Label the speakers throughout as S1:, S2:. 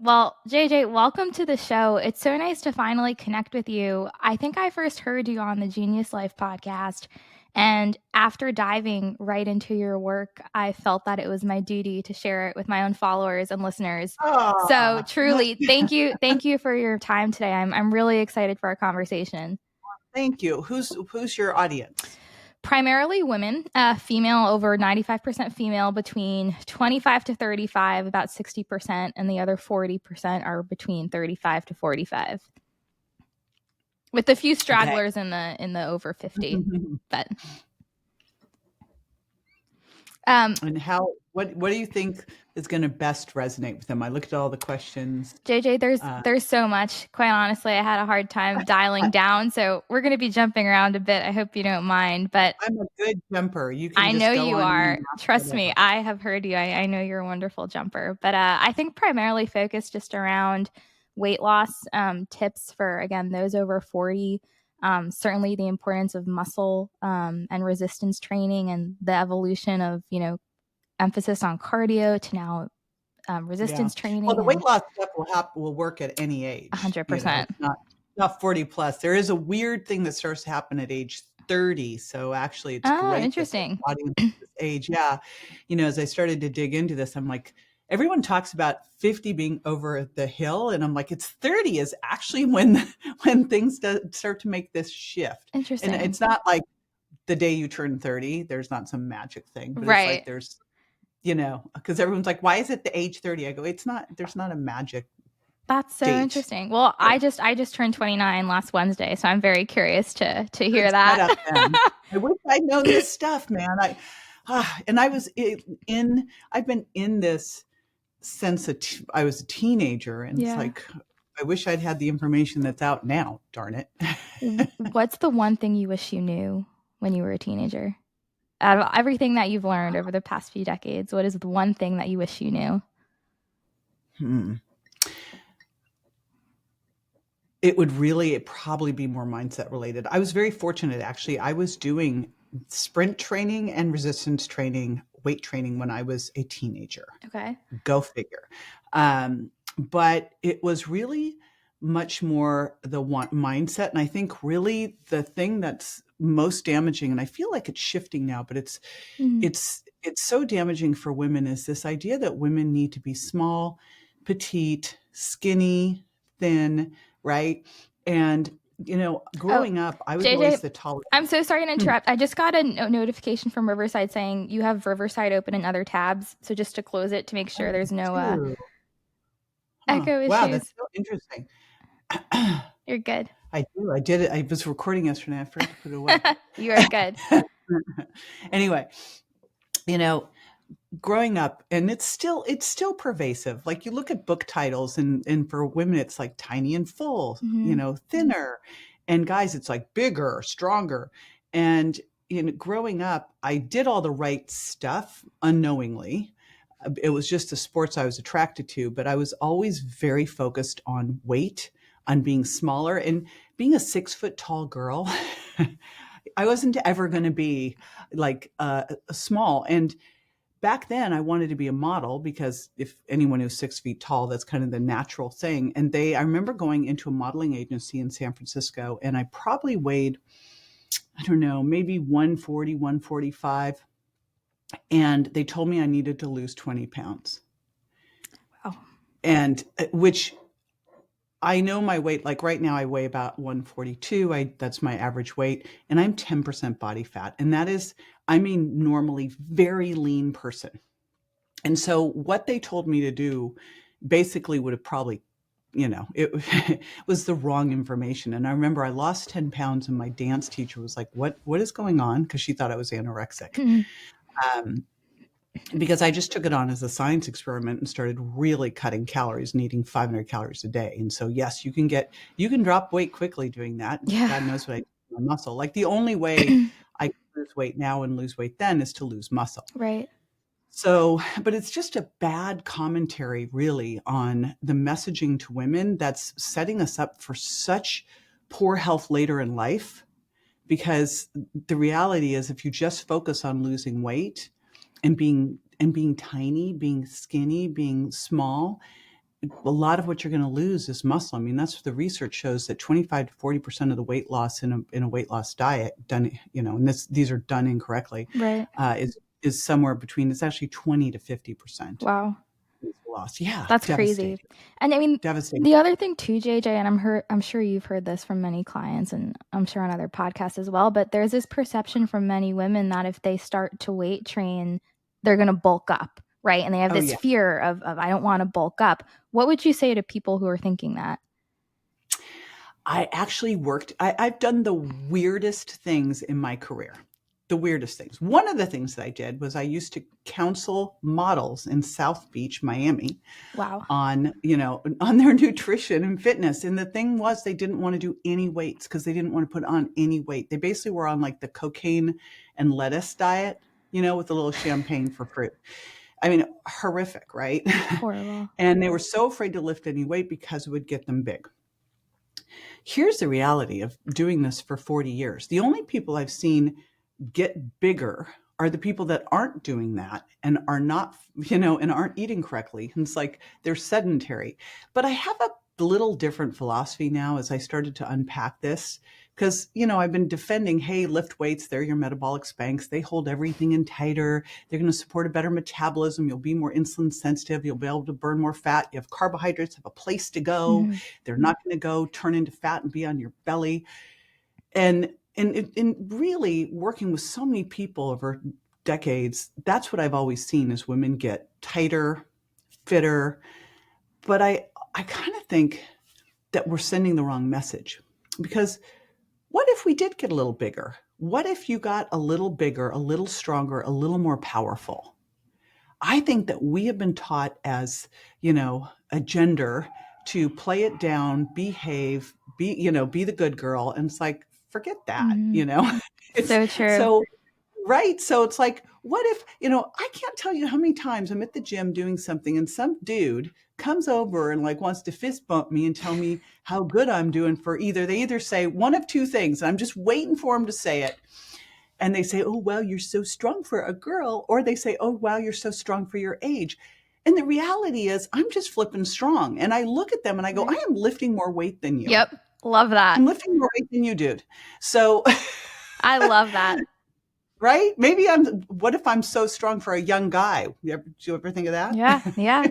S1: Well, JJ, welcome to the show. It's so nice to finally connect with you. I think I first heard you on the Genius Life podcast. And after diving right into your work, I felt that it was my duty to share it with my own followers and listeners. So
S2: Ah,
S1: truly, thank you. Thank you for your time today. I'm really excited for our conversation.
S2: thank you. Who's your audience?
S1: Primarily women, female, over 95% female, between 25 to 35, about 60%, and the other 40% are between 35 to 45. With a few stragglers in the over 50. But
S2: And what do you think is going to best resonate with them? I looked at all the questions.
S1: JJ, there's so much. Quite honestly, I had a hard time dialing down, so we're going to be jumping around a bit. I hope you don't mind, but
S2: I'm a good jumper. You can
S1: I
S2: just
S1: know
S2: go
S1: you
S2: on
S1: are.
S2: and ask
S1: Trust me,
S2: whatever.
S1: I have heard you. I know you're a wonderful jumper, but I think primarily focused just around weight loss tips for, again, those over 40. Certainly the importance of muscle and resistance training, and the evolution of, emphasis on cardio to now
S2: Yeah.
S1: resistance
S2: Well, the
S1: training,
S2: weight
S1: and
S2: loss stuff will work at any age.
S1: 100%.
S2: It's not 40 plus. There is a weird thing that starts to happen at age 30. So actually, it's
S1: Oh,
S2: great that the
S1: interesting.
S2: audience at this age. Yeah. As I started to dig into this, I'm like, everyone talks about 50 being over the hill, and I'm like, it's 30 is actually when when things start to make this shift. And
S1: Interesting.
S2: it's not like the day you turn 30, there's not some magic thing, but it's like
S1: Right.
S2: there's because everyone's like, why is it the age 30? I go, there's not a magic
S1: That's so
S2: date.
S1: interesting. Well,
S2: There.
S1: I just turned 29 last Wednesday, so I'm very curious to
S2: Good
S1: hear that.
S2: setup then. I wish I'd known this stuff, man. And I was I've been in this since I was a teenager, and it's
S1: Yeah.
S2: like, I wish I'd had the information that's out now, darn it.
S1: What's the one thing you wish you knew when you were a teenager? Out of everything that you've learned over the past few decades, what is the one thing that you wish you knew?
S2: Hmm. It probably be more mindset related. I was very fortunate, actually. I was doing sprint training and resistance training, weight training when I was a teenager.
S1: Okay.
S2: Go figure. But it was really much more the one mindset. And I think really the thing that's most damaging, and I feel like it's shifting now, but it's so damaging for women, is this idea that women need to be small, petite, skinny, thin, right? And
S1: Oh,
S2: growing up, I was
S1: JJ,
S2: always the tallest.
S1: I'm so sorry to interrupt. I just got a notification from Riverside saying you have Riverside open in other tabs. So just to close it to make sure there's no
S2: Huh.
S1: echo
S2: Wow, that's
S1: issues.
S2: so interesting.
S1: You're good.
S2: I do. I did it. I was recording yesterday. I forgot to put it away.
S1: You are good.
S2: Anyway, you know, growing up, and it's still pervasive. Like, you look at book titles, and for women it's like tiny and full, thinner, and guys it's like bigger, stronger. And growing up, I did all the right stuff unknowingly. It was just the sports I was attracted to, but I was always very focused on weight, on being smaller, and being a 6 foot tall girl. I wasn't ever going to be like small. And back then I wanted to be a model, because if anyone who's 6 feet tall, that's kind of the natural thing. And I remember going into a modeling agency in San Francisco, and I probably weighed, I don't know, maybe 140, 145. And they told me I needed to lose 20 pounds.
S1: Wow.
S2: And which, I know my weight, like right now I weigh about 142. That's my average weight, and I'm 10% body fat. And that is, I mean, normally very lean person. And so what they told me to do basically would have probably, it was the wrong information. And I remember I lost 10 pounds, and my dance teacher was like, what is going on? Because she thought I was anorexic. Um, because I just took it on as a science experiment and started really cutting calories and eating 500 calories a day. And so, yes, you can drop weight quickly doing that.
S1: Yeah.
S2: God knows what I do to my muscle. Like, the only way I can lose weight now and lose weight then is to lose muscle.
S1: Right.
S2: So, but it's just a bad commentary really on the messaging to women that's setting us up for such poor health later in life. Because the reality is, if you just focus on losing weight and being tiny, being skinny, being small, a lot of what you're going to lose is muscle. I mean, that's what the research shows, that 25 to 40% of the weight loss in a weight loss diet done, and these are done incorrectly,
S1: Right.
S2: is somewhere between, it's actually 20 to 50%
S1: Wow.
S2: loss. Yeah,
S1: That's crazy.
S2: devastating,
S1: And I mean,
S2: devastating.
S1: the other thing too, JJ, and I'm sure you've heard this from many clients and I'm sure on other podcasts as well, but there's this perception from many women that if they start to weight train, they're going to bulk up, right? And they have
S2: Oh
S1: this
S2: yeah.
S1: fear of I don't want to bulk up. What would you say to people who are thinking that?
S2: I actually I've done the weirdest things in my career. The weirdest things. One of the things that I did was I used to counsel models in South Beach, Miami,
S1: Wow.
S2: on their nutrition and fitness. And the thing was, they didn't want to do any weights because they didn't want to put on any weight. They basically were on like the cocaine and lettuce diet, with a little champagne for fruit. I mean, horrific, right?
S1: Horrible.
S2: And they were so afraid to lift any weight because it would get them big. Here's the reality of doing this for 40 years. The only people I've seen get bigger are the people that aren't doing that and are not, and aren't eating correctly. And it's like they're sedentary. But I have a little different philosophy now as I started to unpack this, because, I've been defending, hey, lift weights, they're your metabolic spanks. They hold everything in tighter. They're going to support a better metabolism. You'll be more insulin sensitive. You'll be able to burn more fat. You have carbohydrates, have a place to go.
S1: Mm-hmm.
S2: They're not going to go turn into fat and be on your belly. And really working with so many people over decades, that's what I've always seen, is women get tighter, fitter. But I kind of think that we're sending the wrong message, because what if we did get a little bigger? What if you got a little bigger, a little stronger, a little more powerful? I think that we have been taught as, a gender to play it down, behave, be the good girl. And it's like, forget that,
S1: Mm-hmm.
S2: it's
S1: So true.
S2: so, right. So it's like, what if, I can't tell you how many times I'm at the gym doing something and some dude comes over and like wants to fist bump me and tell me how good I'm doing for they either say one of two things, and I'm just waiting for him to say it. And they say, oh, wow, you're so strong for a girl. Or they say, oh, wow, you're so strong for your age. And the reality is, I'm just flipping strong. And I look at them and I go,
S1: Right.
S2: I am lifting more weight than you.
S1: Yep. Love that.
S2: I'm lifting more weight than you, dude. So
S1: I love that.
S2: right? What if I'm so strong for a young guy? Do you ever think of that?
S1: Yeah. Yeah.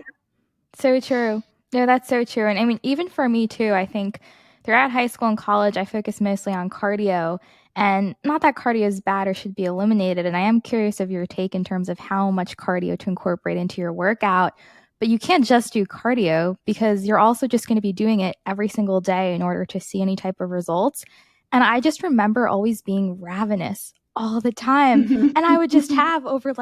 S1: So true. No, that's so true. And I mean, even for me too, I think throughout high school and college, I focused mostly on cardio. And not that cardio is bad or should be eliminated. And I am curious of your take in terms of how much cardio to incorporate into your workout. But you can't just do cardio, because you're also just going to be doing it every single day in order to see any type of results. And I just remember always being ravenous all the time. And I would just have over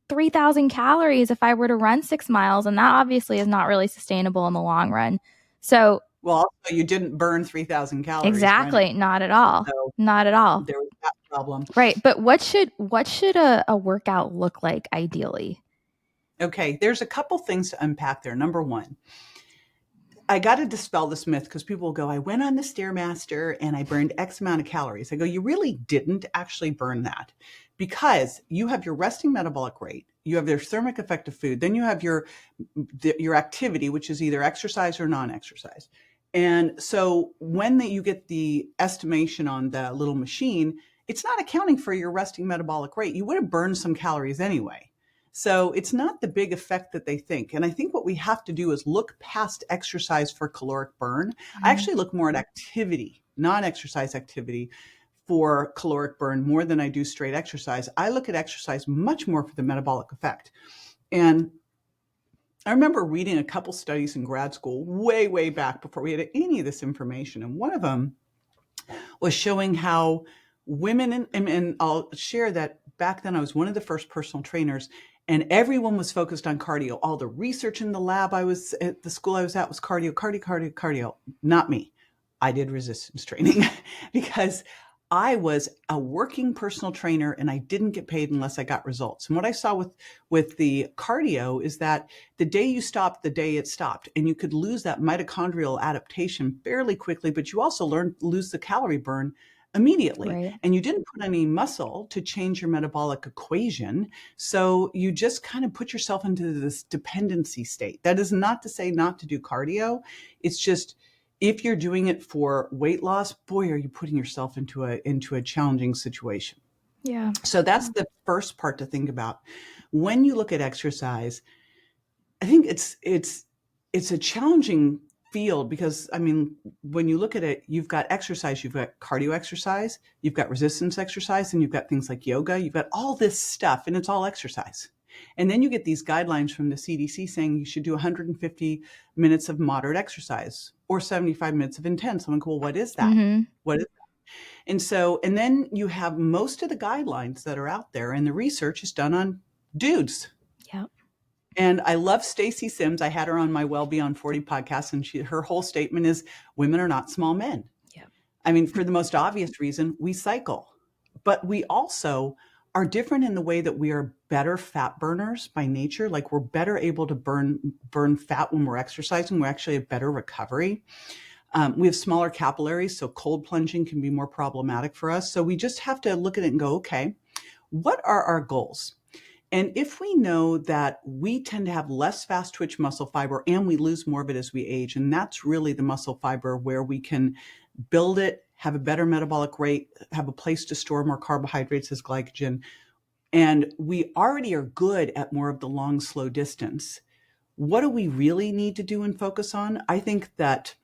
S1: 3,000 calories if I were to run 6 miles. And that obviously is not really sustainable in the long run. So,
S2: Well, also, you didn't burn 3,000 calories
S1: exactly.
S2: running.
S1: Not at all.
S2: So
S1: Not at all.
S2: there was that problem.
S1: Right. But what should a workout look like ideally?
S2: Okay, there's a couple things to unpack there. Number one, I got to dispel this myth, because people will go, I went on the Stairmaster and I burned X amount of calories. I go, you really didn't actually burn that, because you have your resting metabolic rate, you have your thermic effect of food, then you have your activity, which is either exercise or non-exercise. And so when you get the estimation on the little machine, it's not accounting for your resting metabolic rate. You would have burned some calories anyway. So it's not the big effect that they think. And I think what we have to do is look past exercise for caloric burn.
S1: Mm-hmm.
S2: I actually look more at activity, non-exercise activity, for caloric burn more than I do straight exercise. I look at exercise much more for the metabolic effect. And I remember reading a couple studies in grad school way, way back before we had any of this information. And one of them was showing how women, and I'll share that back then I was one of the first personal trainers, and everyone was focused on cardio. All the research in the lab I was at, the school I was at, was cardio, cardio, cardio, cardio. Not me. I did resistance training because I was a working personal trainer and I didn't get paid unless I got results. And what I saw with the cardio is that the day you stopped, the day it stopped, and you could lose that mitochondrial adaptation fairly quickly, but you also lose the calorie burn immediately.
S1: Right.
S2: And you didn't put any muscle to change your metabolic equation. So you just kind of put yourself into this dependency state. That is not to say not to do cardio. It's just if you're doing it for weight loss, boy, are you putting yourself into a challenging situation.
S1: Yeah.
S2: So that's the first part to think about. When you look at exercise, I think it's a challenging field because I mean, when you look at it, you've got exercise, you've got cardio exercise, you've got resistance exercise, and you've got things like yoga, you've got all this stuff, and it's all exercise. And then you get these guidelines from the CDC saying you should do 150 minutes of moderate exercise or 75 minutes of intense. I'm like, well, what is that?
S1: Mm-hmm.
S2: What is And so, and then you have most of the guidelines that are out there, and the research is done on dudes.
S1: Yep.
S2: And I love Stacy Sims. I had her on my Well Beyond 40 podcast, and her whole statement is women are not small men.
S1: Yep.
S2: I mean, for the most obvious reason, we cycle, but we also are different in the way that we are better fat burners by nature. Like we're better able to burn fat when we're exercising. We actually have better recovery. We have smaller capillaries, so cold plunging can be more problematic for us. So we just have to look at it and go, okay, what are our goals? And if we know that we tend to have less fast twitch muscle fiber and we lose more of it as we age, and that's really the muscle fiber where we can build it, have a better metabolic rate, have a place to store more carbohydrates as glycogen, and we already are good at more of the long, slow distance, what do we really need to do and focus on? I think that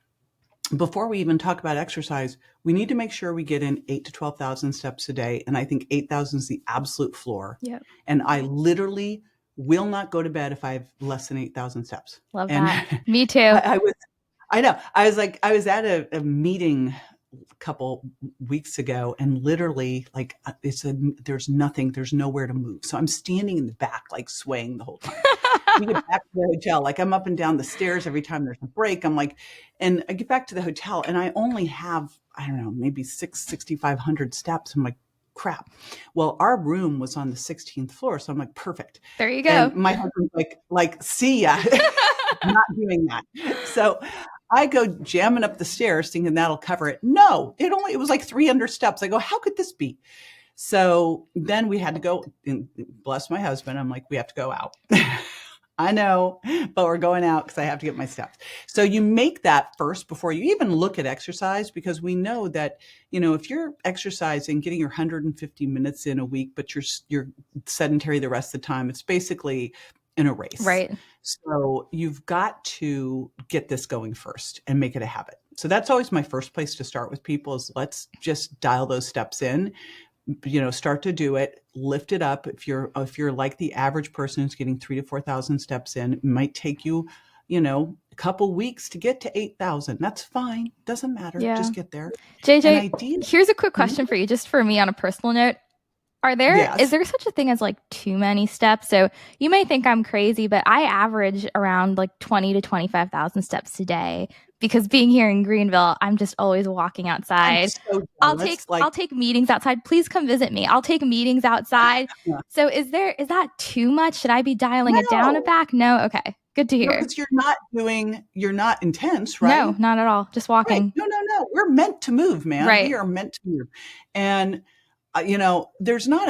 S2: before we even talk about exercise, we need to make sure we get in 8 to 12,000 steps a day. And I think 8,000 is the absolute floor.
S1: Yep.
S2: And I literally will not go to bed if I have less than 8,000 steps.
S1: Love
S2: And
S1: that. Me too.
S2: I know. I was at a meeting a couple weeks ago and literally like there's nowhere to move. So I'm standing in the back, like swaying the whole time. We get back to the hotel, like I'm up and down the stairs every time there's a break. I'm like, and I get back to the hotel and I only have, I don't know, maybe 6,500 steps. I'm like, crap. Well, our room was on the 16th floor. So I'm like, perfect.
S1: There you go.
S2: And my husband's like, see ya. Not doing that. So I go jamming up the stairs thinking that'll cover it. No, it was like 300 steps. I go, how could this be? So then we had to go, and bless my husband. I'm like, we have to go out. I know, but we're going out because I have to get my steps. So you make that first before you even look at exercise, because we know that, if you're exercising, getting your 150 minutes in a week, but you're sedentary the rest of the time, it's basically in a race.
S1: Right.
S2: So you've got to get this going first and make it a habit. So that's always my first place to start with people is let's just dial those steps in. Start to do it, lift it up. If you're like the average person who's getting 3,000 to 4,000 steps in, it might take you, a couple weeks to get to 8,000. That's fine. Doesn't matter.
S1: Yeah.
S2: Just get there.
S1: JJ, here's a quick question for you, just for me on a personal note. Is there such a thing as like too many steps? So you may think I'm crazy, but I average around like 20 to 25,000 steps a day because being here in Greenville, I'm just always walking outside. I'll take meetings outside. Please come visit me. I'll take meetings outside. Yeah. So is that too much? Should I be dialing it down or back? No. Okay. Good to hear.
S2: Because you're not intense, right?
S1: No, not at all. Just walking.
S2: Right. No. We're meant to move, man. Right. We are meant to move. And there's not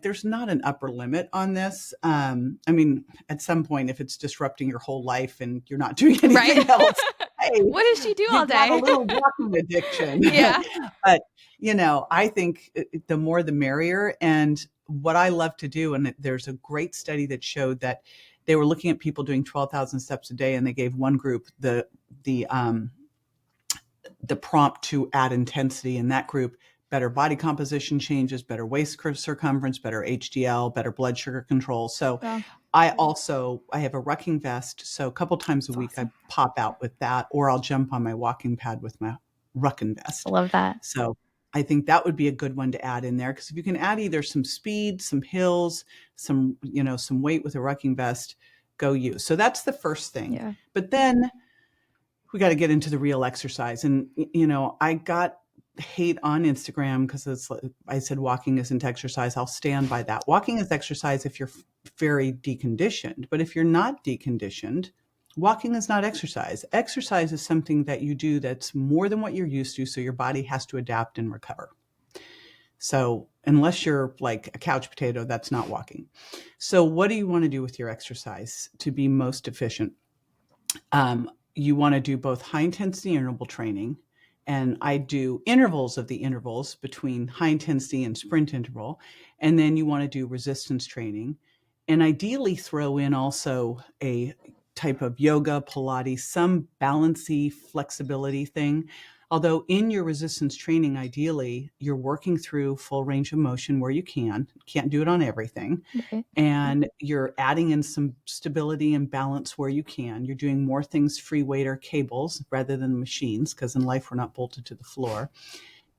S2: there's not an upper limit on this. I mean, at some point, if it's disrupting your whole life and you're not doing anything else, hey,
S1: what does she do all day?
S2: Got a little walking addiction.
S1: Yeah.
S2: But, I think the more the merrier. And what I love to do, and there's a great study that showed that they were looking at people doing 12,000 steps a day, and they gave one group the prompt to add intensity, in that group better body composition changes, better waist circumference, better HDL, better blood sugar control. So I have a rucking vest. So a couple times a week, awesome. I pop out with that, or I'll jump on my walking pad with my rucking vest.
S1: I love that.
S2: So I think that would be a good one to add in there. Because if you can add either some speed, some hills, some weight with a rucking vest, go you. So that's the first thing.
S1: Yeah.
S2: But then we got to get into the real exercise. And, I got hate on Instagram because I said walking isn't exercise. I'll stand by that. Walking is exercise if you're very deconditioned, but if you're not deconditioned, Walking is not exercise. Exercise is something that you do that's more than what you're used to, so your body has to adapt and recover. So unless you're like a couch potato, that's not walking. So what do you want to do with your exercise to be most efficient? You want to do both high intensity interval training. And I do intervals of the intervals between high intensity and sprint interval. And then you want to do resistance training. And ideally throw in also a type of yoga, Pilates, some balancy flexibility thing. Although in your resistance training, ideally, you're working through full range of motion where you can. Can't do it on everything.
S1: Right.
S2: And you're adding in some stability and balance where you can. You're doing more things free weight or cables rather than machines, because in life we're not bolted to the floor.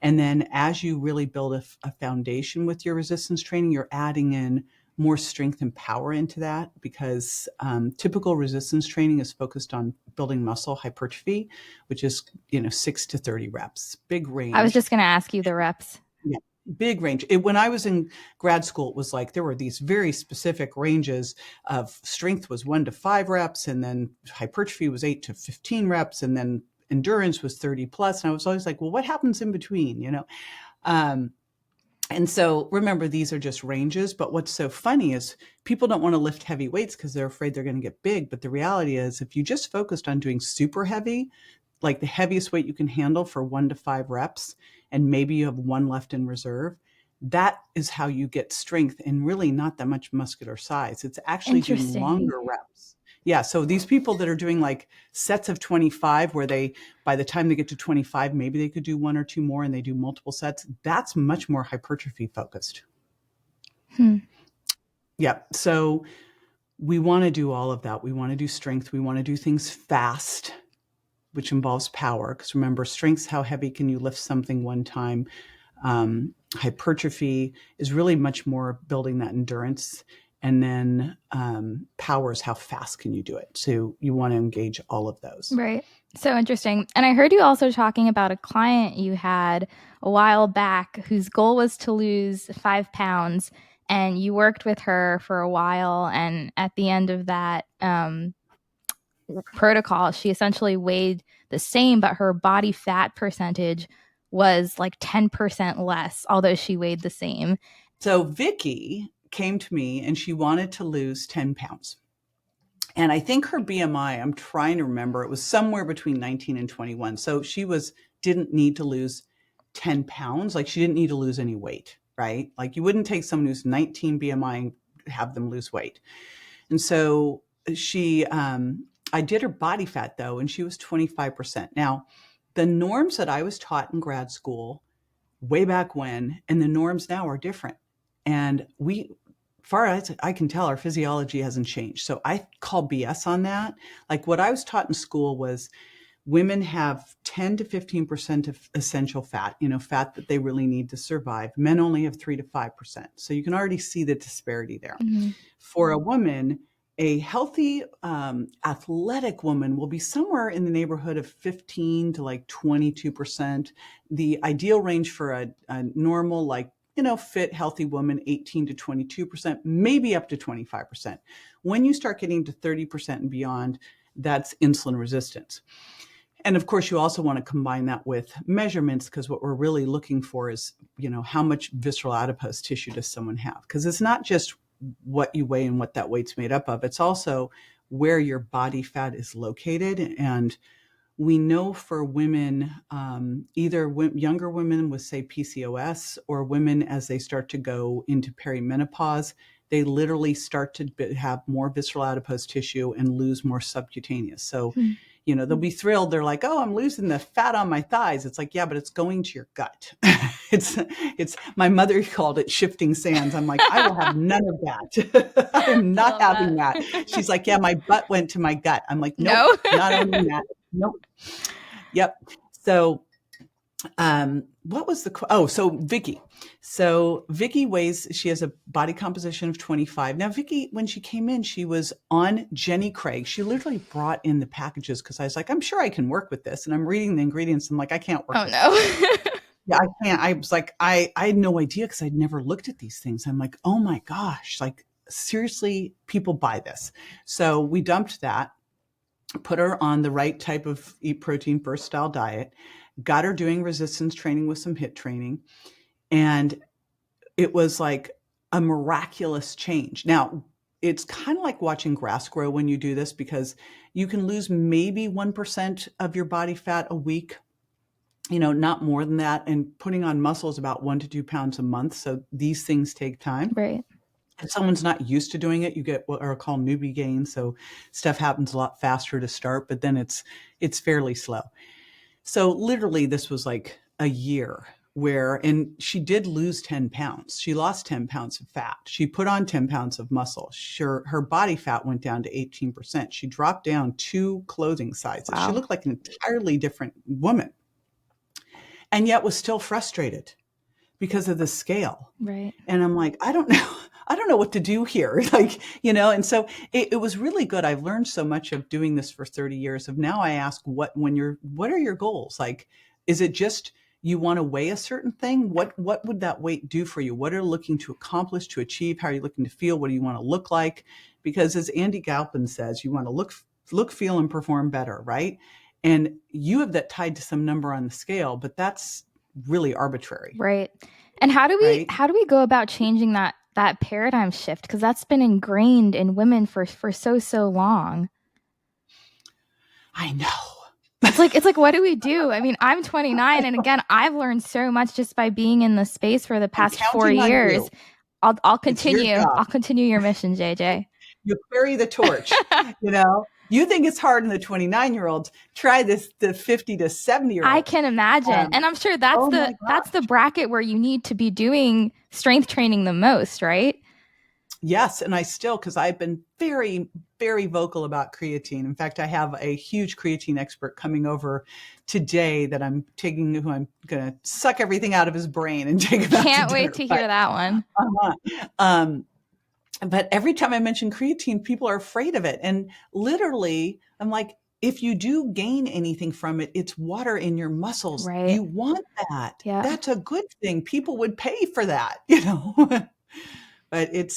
S2: And then as you really build a foundation with your resistance training, you're adding in more strength and power into that, because typical resistance training is focused on building muscle hypertrophy, which is 6 to 30 reps, big
S1: I was
S2: range.
S1: just going to ask you the reps.
S2: Yeah, big range. When I was in grad school, it was like there were these very specific ranges of strength was 1 to 5 reps, and then hypertrophy was 8 to 15 reps, and then endurance was 30 plus. And I was always like, well, what happens in between, And so remember, these are just ranges. But what's so funny is people don't want to lift heavy weights because they're afraid they're going to get big. But the reality is, if you just focused on doing super heavy, like the heaviest weight you can handle for 1 to 5 reps, and maybe you have one left in reserve, that is how you get strength and really not that much muscular size. It's actually doing
S1: Interesting.
S2: longer reps. Yeah. So these people that are doing like sets of 25, where they, by the time they get to 25, maybe they could do 1 or 2 more and they do multiple sets. That's much more hypertrophy focused. Yeah. So we want to do all of that. We want to do strength. We want to do things fast, which involves power. Because remember, strength's how heavy can you lift something one time. Hypertrophy is really much more building that endurance. And then power is how fast can you do it. So you want to engage all of those.
S1: Right. So interesting. And I heard you also talking about a client you had a while back whose goal was to lose 5 pounds. And you worked with her for a while. And at the end of that protocol, she essentially weighed the same, but her body fat percentage was like 10% less, although she weighed the same.
S2: So Vicky came to me and she wanted to lose 10 pounds. And I think her BMI, I'm trying to remember, it was somewhere between 19 and 21. So she didn't need to lose 10 pounds. Like she didn't need to lose any weight, right? Like you wouldn't take someone who's 19 BMI and have them lose weight. And so I did her body fat though, and she was 25%. Now, the norms that I was taught in grad school way back when, and the norms now are different. And far as I can tell, our physiology hasn't changed. So I call BS on that. Like what I was taught in school was women have 10 to 15% of essential fat, fat that they really need to survive. Men only have 3 to 5%. So you can already see the disparity there.
S1: Mm-hmm.
S2: For a woman, a healthy, athletic woman will be somewhere in the neighborhood of 15 to like 22%. The ideal range for a normal, like, fit, healthy woman, 18 to 22%, maybe up to 25%. When you start getting to 30% and beyond, that's insulin resistance. And of course, you also want to combine that with measurements, because what we're really looking for is, how much visceral adipose tissue does someone have? Because it's not just what you weigh and what that weight's made up of. It's also where your body fat is located. And we know for women, either younger women with, say, PCOS, or women as they start to go into perimenopause, they literally start to have more visceral adipose tissue and lose more subcutaneous. So, they'll be thrilled. They're like, oh, I'm losing the fat on my thighs. It's like, yeah, but it's going to your gut. It's my mother called it shifting sands. I'm like, I will have none of that. I am not having that. She's like, yeah, my butt went to my gut. I'm like, nope,
S1: No.
S2: not owning that. Nope. Yep. So, what was so Vicky. So Vicky she has a body composition of 25. Now, Vicky, when she came in, she was on Jenny Craig. She literally brought in the packages because I was like, I'm sure I can work with this. And I'm reading the ingredients. I'm like, I can't work with this. Yeah, I can't. I was like, I had no idea because I'd never looked at these things. I'm like, oh my gosh, like seriously, people buy this. So we dumped that. put her on the right type of eat protein first style diet, got her doing resistance training with some HIIT training. And it was like a miraculous change. Now, it's kind of like watching grass grow when you do this, because you can lose maybe 1% of your body fat a week, not more than that. And putting on muscle is about 1 to 2 pounds a month. So these things take time.
S1: Right.
S2: If someone's not used to doing it, you get what are called newbie gains. So stuff happens a lot faster to start, but then it's fairly slow. So literally this was like a year and she did lose 10 pounds. She lost 10 pounds of fat. She put on 10 pounds of muscle. Her body fat went down to 18%. She dropped down 2 clothing sizes. She
S1: Wow.
S2: looked like an entirely different woman, and yet was still frustrated because of the scale.
S1: Right.
S2: And I'm like, I don't know what to do here. And so it was really good. I've learned so much of doing this for 30 years of now I ask what are your goals? Like, is it just you want to weigh a certain thing? What would that weight do for you? What are you looking to accomplish, to achieve? How are you looking to feel? What do you want to look like? Because as Andy Galpin says, you want to look, feel, and perform better, right? And you have that tied to some number on the scale, but that's really arbitrary.
S1: Right. And how do
S2: Right?
S1: we go about changing that paradigm shift? Because that's been ingrained in women for so long.
S2: I know.
S1: It's like, what do we do? I mean, I'm 29, and again, I've learned so much just by being in the space for the past 4 years. I'll continue. I'll continue your mission, JJ.
S2: You carry the torch. You think it's hard in the 29-year-olds. Try this, the 50 to 70-year-olds.
S1: I can imagine. And I'm sure that's the bracket where you need to be doing strength training the most, right?
S2: Yes. And because I've been very, very vocal about creatine. In fact, I have a huge creatine expert coming over today that who I'm going to suck everything out of his brain and take him out to dinner.
S1: Can't wait to hear that one.
S2: But every time I mention creatine, people are afraid of it. And literally, I'm like, if you do gain anything from it, it's water in your muscles.
S1: Right.
S2: You want that.
S1: Yeah.
S2: That's a good thing. People would pay for that, But it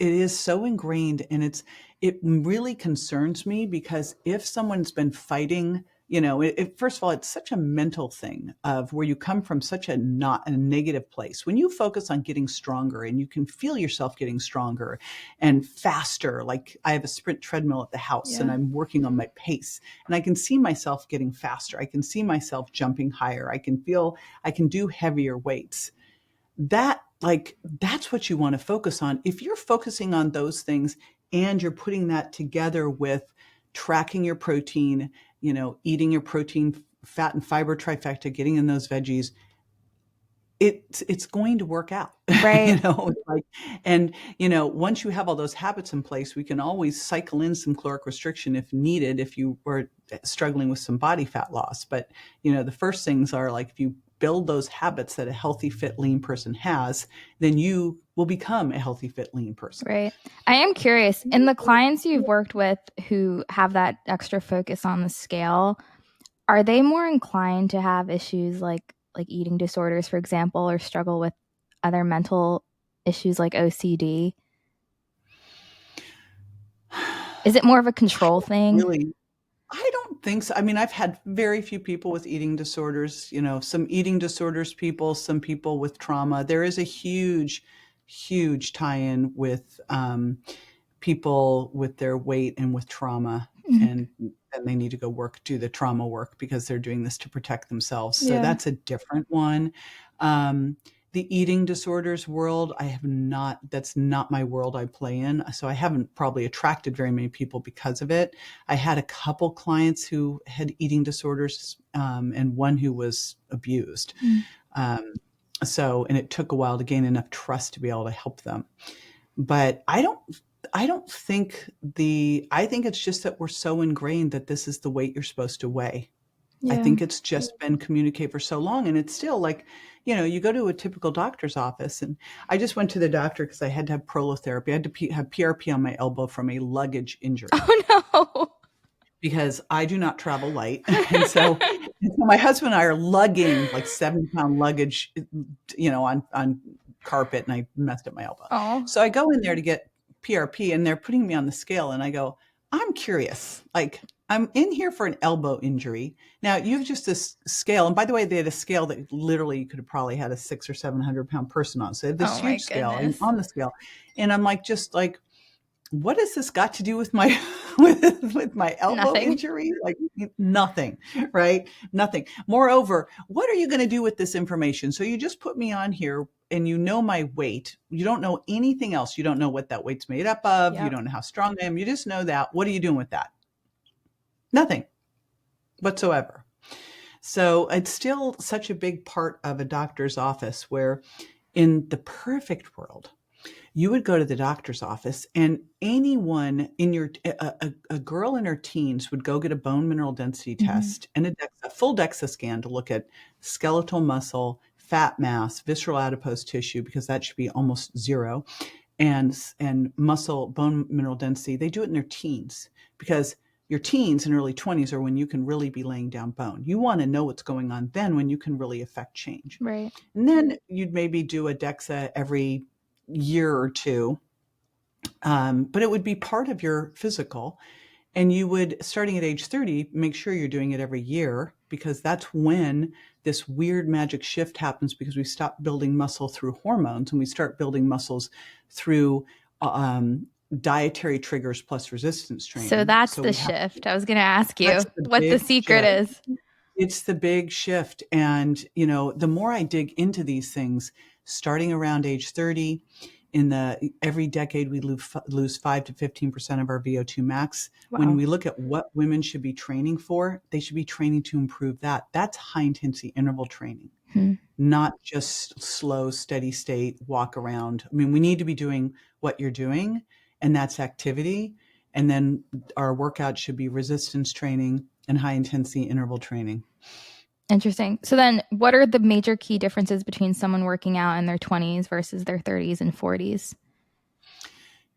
S2: is so ingrained, and it really concerns me, because if someone's been fighting, first of all, it's such a mental thing of where you come from such a negative place. When you focus on getting stronger and you can feel yourself getting stronger and faster, like I have a sprint treadmill at the house and I'm working on my pace and I can see myself getting faster. I can see myself jumping higher. I can do heavier weights. That's what you want to focus on. If you're focusing on those things and you're putting that together with tracking your protein, eating your protein, fat and fiber trifecta, getting in those veggies, it's going to work out.
S1: Right.
S2: Once you have all those habits in place, we can always cycle in some caloric restriction if needed, if you were struggling with some body fat loss. But, the first things are like, if you build those habits that a healthy, fit, lean person has, then you will become a healthy, fit, lean person.
S1: Right. I am curious, in the clients you've worked with who have that extra focus on the scale, are they more inclined to have issues like eating disorders, for example, or struggle with other mental issues like OCD? Is it more of a control thing?
S2: Really? I don't think so. I mean, I've had very few people with eating disorders, some eating disorders people, some people with trauma. There is a huge, huge tie-in with people with their weight and with trauma. And they need to go do the trauma work because they're doing this to protect themselves. So that's a different one. The eating disorders world, that's not my world I play in. So I haven't probably attracted very many people because of it. I had a couple clients who had eating disorders, and one who was abused. And it took a while to gain enough trust to be able to help them. But I don't think I think it's just that we're so ingrained that this is the weight you're supposed to weigh. I think it's just been communicated for so long, and it's still like, you go to a typical doctor's office, and I just went to the doctor because I had to have prolotherapy. I had to have PRP on my elbow from a luggage injury.
S1: Oh no.
S2: Because I do not travel light. And so my husband and I are lugging like 7-pound luggage, on carpet, and I messed up my elbow.
S1: Oh.
S2: So I go in there to get PRP, and they're putting me on the scale, and I go, I'm curious. Like, I'm in here for an elbow injury. Now, you've just this scale. And by the way, they had a scale that literally you could have probably had a 600 or 700 pound person on. So they had this
S1: Oh my
S2: huge scale and
S1: goodness.
S2: on the scale. And I'm like, just like, what has this got to do with my with my elbow
S1: Nothing.
S2: injury? Like nothing, right? Nothing. Moreover, what are you going to do with this information? So you just put me on here and you know my weight. You don't know anything else. You don't know what that weight's made up of. You
S1: Yep.
S2: don't know how strong I am. You just know that. What are you doing with that? Nothing whatsoever. So it's still such a big part of a doctor's office where in the perfect world, you would go to the doctor's office and anyone in a girl in her teens would go get a bone mineral density
S1: Hmm.
S2: test and a full DEXA scan to look at skeletal muscle, fat mass, visceral adipose tissue, because that should be almost zero, and muscle bone mineral density. They do it in their teens because your teens and early 20s are when you can really be laying down bone. You want to know what's going on then when you can really affect change.
S1: Right.
S2: And then you'd maybe do a DEXA every year or two, but it would be part of your physical. And you would, starting at age 30, make sure you're doing it every year because that's when this weird magic shift happens because we stop building muscle through hormones and we start building muscles through dietary triggers plus resistance
S1: So
S2: training.
S1: that's
S2: So
S1: the
S2: we have,
S1: shift. I was going to ask
S2: that's
S1: you
S2: the
S1: what the
S2: big
S1: secret
S2: shift.
S1: is.
S2: It's the big shift. And, the more I dig into these things, starting around age 30, every decade we lose 5 to 15% of our VO2 max. When
S1: Wow.
S2: we look at what women should be training for, they should be training to improve that. That's high intensity interval training,
S1: Hmm.
S2: not just slow, steady state walk around. I mean, we need to be doing what you're doing, and that's activity. And then our workout should be resistance training and high intensity interval training.
S1: Interesting. So then what are the major key differences between someone working out in their 20s versus their 30s and 40s?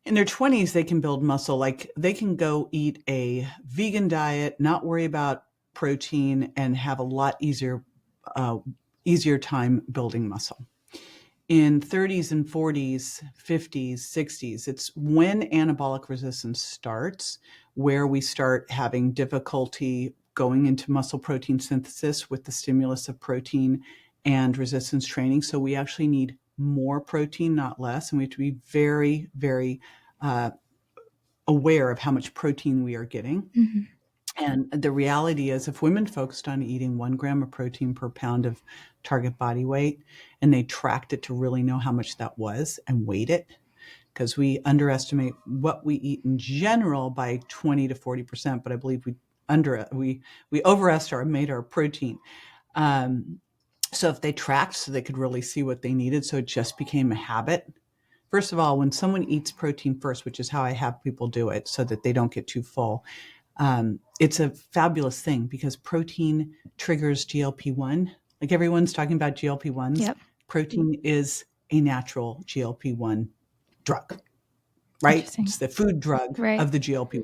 S2: In their 20s, they can build muscle. Like they can go eat a vegan diet, not worry about protein, and have a lot easier time building muscle. In 30s and 40s, 50s, 60s, it's when anabolic resistance starts, where we start having difficulty going into muscle protein synthesis with the stimulus of protein and resistance training. So we actually need more protein, not less. And we have to be very, very uh, aware of how much protein we are getting.
S1: Mm-hmm.
S2: And the reality is, if women focused on eating 1 gram of protein per pound of target body weight and they tracked it to really know how much that was and weighed it, because we underestimate what we eat in general by 20 to 40%, but I believe we overestimate our protein. Um, so if they tracked so they could really see what they needed, so it just became a habit. First of all, when someone eats protein first, which is how I have people do it so that they don't get too full, it's a fabulous thing because protein triggers GLP-1. Like everyone's talking about GLP-1s,
S1: Yep.
S2: protein is a natural GLP-1 drug, right?
S1: Interesting.
S2: It's the food drug
S1: Right.
S2: of the GLP-1.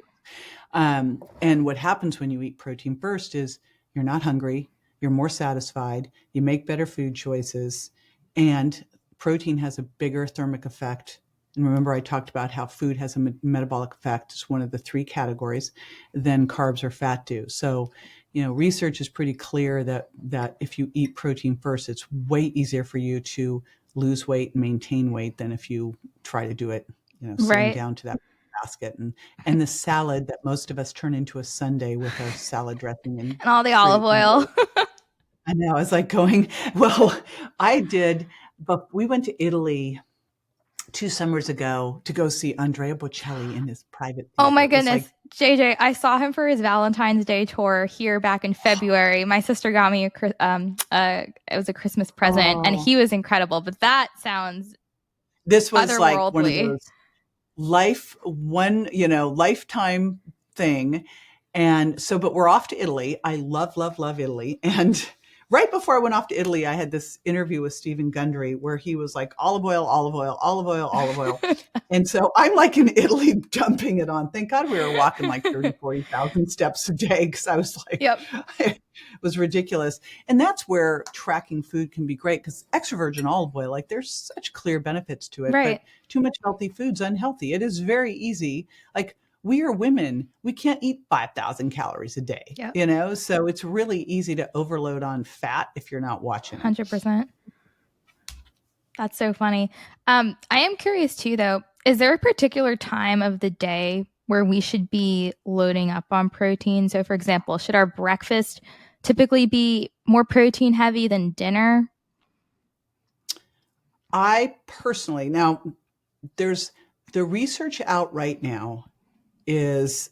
S2: And what happens when you eat protein first is you're not hungry, you're more satisfied, you make better food choices, and protein has a bigger thermic effect. And remember, I talked about how food has a metabolic effect. It's one of the 3 categories than carbs or fat do. So, research is pretty clear that if you eat protein first, it's way easier for you to lose weight and maintain weight than if you try to do it, sitting
S1: Right.
S2: down to that basket and the salad that most of us turn into a sundae with our salad dressing and
S1: And all the olive
S2: fruit and
S1: oil.
S2: I know, it's like going, well, I did, but we went to Italy 2 summers ago to go see Andrea Bocelli in his private
S1: Oh
S2: theater.
S1: my
S2: It was
S1: goodness.
S2: like,
S1: JJ, I saw him for his Valentine's Day tour here back in February. My sister got me it was a Christmas present and
S2: oh,
S1: he was incredible, but that sounds
S2: this was like one of
S1: otherworldly.
S2: those lifetime thing. And so, but we're off to Italy. I love, love, love Italy. And right before I went off to Italy, I had this interview with Stephen Gundry where he was like, olive oil, olive oil, olive oil, olive oil. And so I'm like in Italy dumping it on. Thank God we were walking like 30, 40,000 steps a day because I was like,
S1: Yep.
S2: it was ridiculous. And that's where tracking food can be great because extra virgin olive oil, like there's such clear benefits to it, but
S1: Right.
S2: too much healthy food's unhealthy. It is very easy. Like We are women. We can't eat 5,000 calories a day,
S1: Yep.
S2: So it's really easy to overload on fat if you're not watching it.
S1: 100%. That's so funny. I am curious too, though. Is there a particular time of the day where we should be loading up on protein? So, for example, should our breakfast typically be more protein heavy than dinner?
S2: I personally, now there's the research out right now is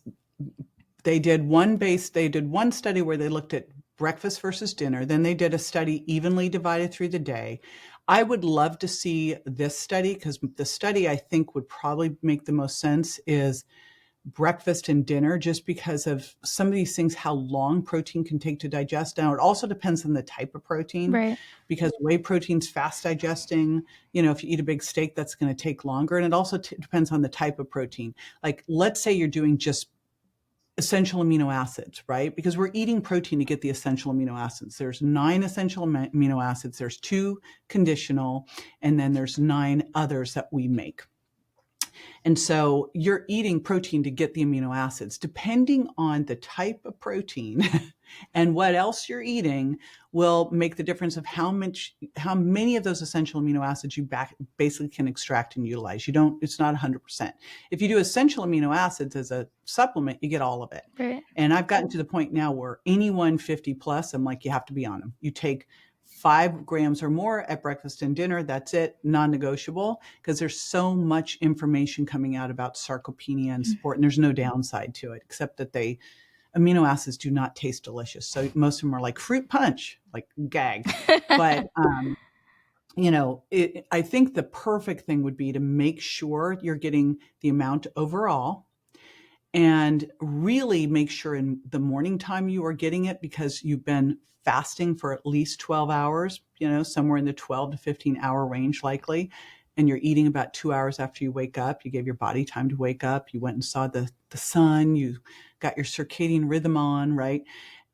S2: they did one study where they looked at breakfast versus dinner. Then they did a study evenly divided through the day. I would love to see this study because the study I think would probably make the most sense is breakfast and dinner, just because of some of these things, how long protein can take to digest. Now, it also depends on the type of protein,
S1: Right.
S2: because whey protein's fast digesting. If you eat a big steak, that's going to take longer. And it also depends on the type of protein. Like, let's say you're doing just essential amino acids, right? Because we're eating protein to get the essential amino acids. There's 9 essential amino acids. There's 2 conditional, and then there's 9 others that we make. And so you're eating protein to get the amino acids. Depending on the type of protein and what else you're eating will make the difference of how many of those essential amino acids you basically can extract and utilize. It's not 100%. If you do essential amino acids as a supplement, you get all of it.
S1: Right.
S2: And I've gotten to the point now where anyone 50 plus, I'm like, you have to be on them. You take 5 grams or more at breakfast and dinner. That's it, non-negotiable, because there's so much information coming out about sarcopenia and support, and there's no downside to it, except that amino acids do not taste delicious. So most of them are like fruit punch, like gag. But, I think the perfect thing would be to make sure you're getting the amount overall, and really make sure in the morning time you are getting it, because you've been fasting for at least 12 hours, somewhere in the 12 to 15 hour range likely. And you're eating about 2 hours after you wake up. You gave your body time to wake up. You went and saw the sun. You got your circadian rhythm on, right?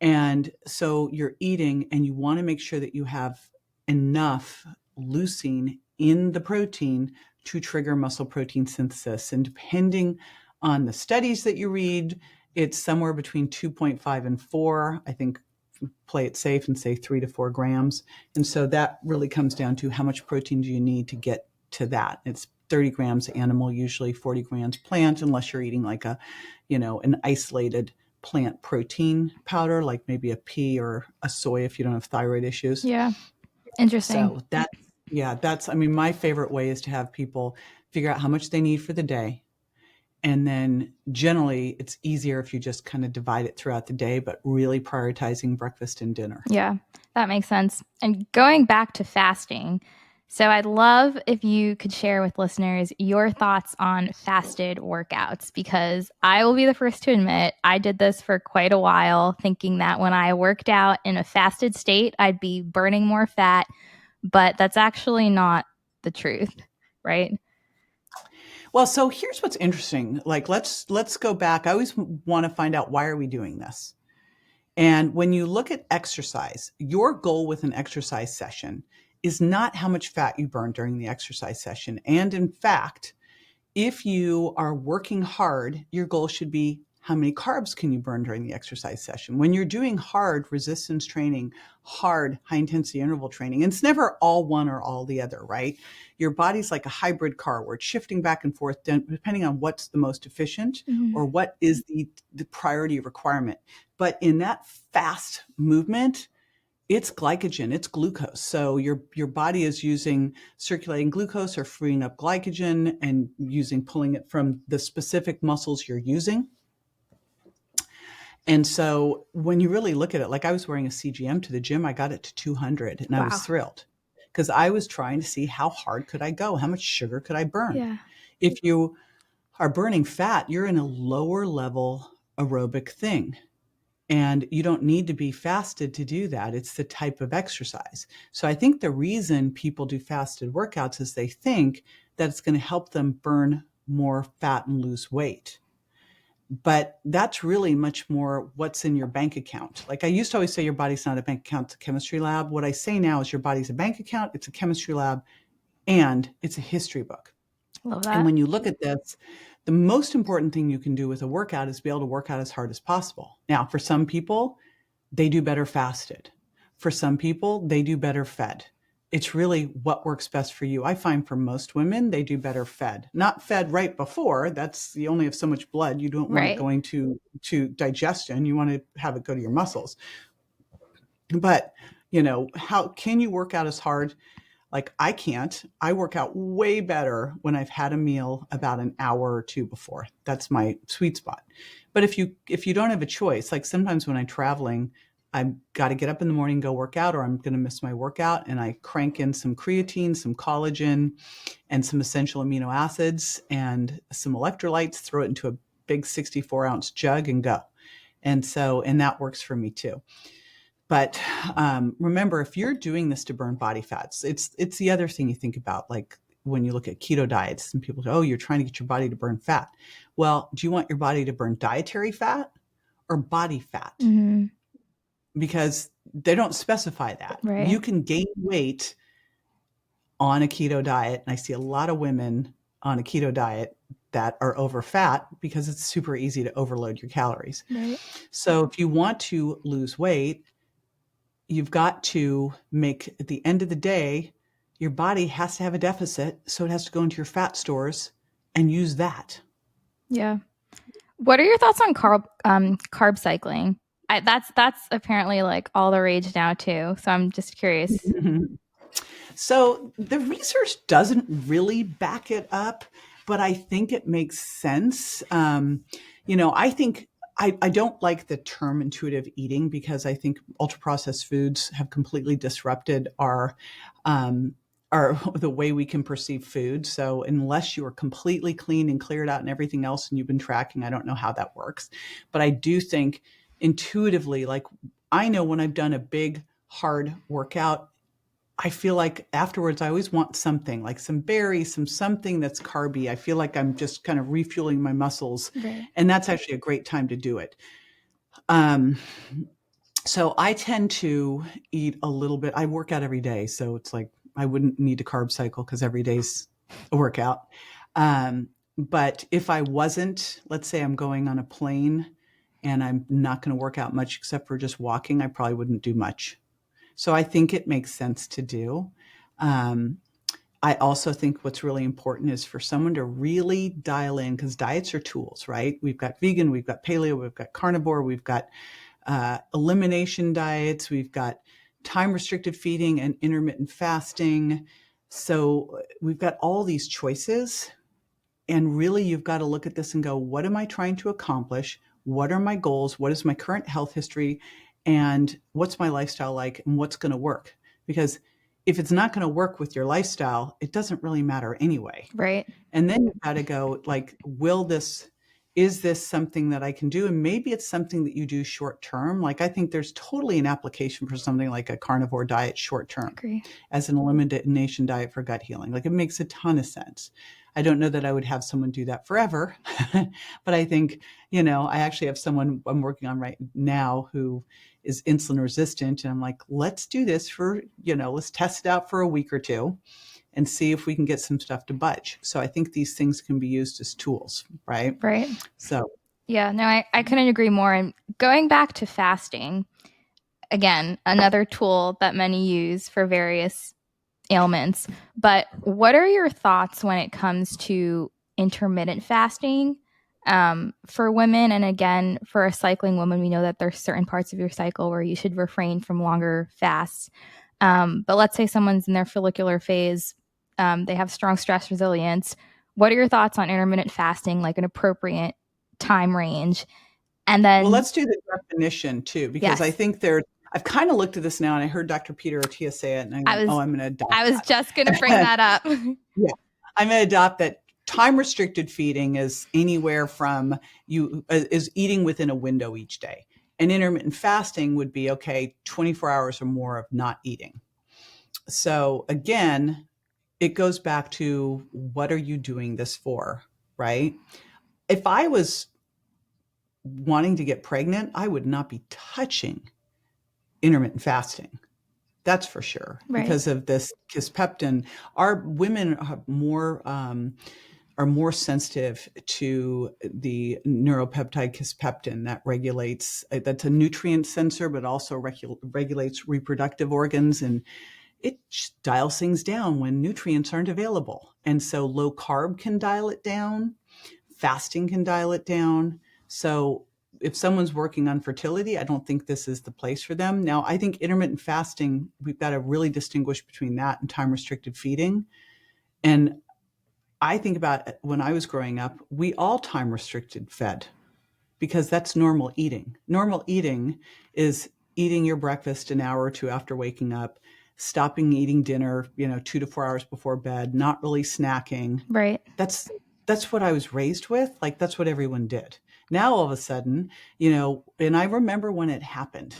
S2: And so you're eating, and you want to make sure that you have enough leucine in the protein to trigger muscle protein synthesis. And depending on the studies that you read, it's somewhere between 2.5 and 4. I think play it safe and say 3 to 4 grams. And so that really comes down to how much protein do you need to get to that. It's 30 grams animal, usually 40 grams plant, unless you're eating like an isolated plant protein powder, like maybe a pea or a soy if you don't have thyroid issues.
S1: Yeah. Interesting.
S2: So my favorite way is to have people figure out how much they need for the day. And then generally it's easier if you just kind of divide it throughout the day, but really prioritizing breakfast and dinner.
S1: Yeah, that makes sense. And going back to fasting, so I'd love if you could share with listeners your thoughts on fasted workouts, because I will be the first to admit I did this for quite a while, thinking that when I worked out in a fasted state, I'd be burning more fat, but that's actually not the truth, right?
S2: Well, so here's what's interesting. Like, let's go back. I always want to find out, why are we doing this? And when you look at exercise, your goal with an exercise session is not how much fat you burn during the exercise session. And in fact, if you are working hard, your goal should be, how many carbs can you burn during the exercise session? When you're doing hard resistance training, hard high intensity interval training, and it's never all one or all the other, right? Your body's like a hybrid car where it's shifting back and forth depending on what's the most efficient or what is the priority requirement. But in that fast movement, it's glycogen, it's glucose. So your body is using circulating glucose or freeing up glycogen and pulling it from the specific muscles you're using. And so when you really look at it, like, I was wearing a CGM to the gym, I got it to 200, and I was thrilled because I was trying to see how hard could I go? How much sugar could I burn?
S1: Yeah.
S2: If you are burning fat, you're in a lower level aerobic thing. And you don't need to be fasted to do that. It's the type of exercise. So I think the reason people do fasted workouts is they think that it's going to help them burn more fat and lose weight. But that's really much more what's in your bank account. Like, I used to always say your body's not a bank account, it's a chemistry lab. What I say now is your body's a bank account, it's a chemistry lab, and it's a history book.
S1: Love that.
S2: And when you look at this, The most important thing you can do with a workout is be able to work out as hard as possible. Now, for some people, they do better fasted. For some people, they do better fed. It's really what works best for you. I find for most women, they do better fed. Not fed right before. That's you only have so much blood. You don't want it
S1: Right.
S2: going to digestion. You want to have it go to your muscles. But, how can you work out as hard? Like I can't. I work out way better when I've had a meal about an hour or two before. That's my sweet spot. But if you don't have a choice, like sometimes when I'm traveling, I've got to get up in the morning, go work out, or I'm going to miss my workout, and I crank in some creatine, some collagen, and some essential amino acids and some electrolytes, throw it into a big 64-ounce jug and go. And that works for me too. But remember, if you're doing this to burn body fats, it's the other thing you think about, like when you look at keto diets and people go, oh, you're trying to get your body to burn fat. Well, do you want your body to burn dietary fat or body fat?
S1: Mm-hmm.
S2: Because they don't specify that.
S1: Right.
S2: You can gain weight on a keto diet. And I see a lot of women on a keto diet that are over fat because it's super easy to overload your calories.
S1: Right.
S2: So if you want to lose weight, you've got to make, at the end of the day, your body has to have a deficit. So it has to go into your fat stores and use that.
S1: Yeah. What are your thoughts on carb cycling? That's apparently like all the rage now too. So I'm just curious.
S2: So the research doesn't really back it up, but I think it makes sense. I think I don't like the term intuitive eating because I think ultra processed foods have completely disrupted our the way we can perceive food. So unless you are completely clean and cleared out and everything else and you've been tracking, I don't know how that works. But I do think intuitively, like I know when I've done a big hard workout, I feel like afterwards I always want something like some berries, something that's carby. I feel like I'm just kind of refueling my muscles.
S1: Right.
S2: And that's actually a great time to do it. So I tend to eat a little bit. I work out every day. So it's like I wouldn't need to carb cycle because every day's a workout. But if I wasn't, let's say I'm going on a plane and I'm not going to work out much except for just walking, I probably wouldn't do much. So I think it makes sense to do. I also think what's really important is for someone to really dial in because diets are tools, right? We've got vegan, we've got paleo, we've got carnivore, we've got elimination diets, we've got time restricted feeding and intermittent fasting. So we've got all these choices. And really, you've got to look at this and go, what am I trying to accomplish? What are my goals? What is my current health history? And what's my lifestyle like? And what's going to work? Because if it's not going to work with your lifestyle, it doesn't really matter anyway.
S1: Right.
S2: And then you've got to go like, is this something that I can do? And maybe it's something that you do short term. Like I think there's totally an application for something like a carnivore diet short term
S1: Agree.
S2: as an elimination diet for gut healing. Like it makes a ton of sense. I don't know that I would have someone do that forever, but I think, I actually have someone I'm working on right now who is insulin resistant. And I'm like, let's do this let's test it out for a week or two and see if we can get some stuff to budge. So I think these things can be used as tools, right?
S1: Right.
S2: So
S1: yeah, no, I couldn't agree more. And going back to fasting, again, another tool that many use for various ailments. But what are your thoughts when it comes to intermittent fasting for women? And again, for a cycling woman, we know that there's certain parts of your cycle where you should refrain from longer fasts. But let's say someone's in their follicular phase, they have strong stress resilience. What are your thoughts on intermittent fasting, like an appropriate time range? And then,
S2: well, let's do the definition too, because I
S1: yes,
S2: think I've kind of looked at this now and I heard Dr. Peter Attia say it and I went, I'm going to adopt
S1: I was just going to bring that up.
S2: Yeah, I'm going to adopt that. Time restricted feeding is anywhere from is eating within a window each day. And intermittent fasting would be, 24 hours or more of not eating. So again, it goes back to what are you doing this for, right? If I was wanting to get pregnant, I would not be touching intermittent fasting. That's for sure.
S1: Right.
S2: Because of this kisspeptin. Our women have are more sensitive to the neuropeptide kisspeptin that regulates, that's a nutrient sensor, but also regulates reproductive organs, and it dials things down when nutrients aren't available. And so low carb can dial it down, fasting can dial it down. So if someone's working on fertility, I don't think this is the place for them. Now, I think intermittent fasting, we've got to really distinguish between that and time restricted feeding. And I think about when I was growing up, we all time restricted fed because that's normal eating. Normal eating is eating your breakfast an hour or two after waking up, stopping eating dinner, 2 to 4 hours before bed, not really snacking.
S1: Right.
S2: That's what I was raised with. Like, that's what everyone did. Now, all of a sudden, and I remember when it happened,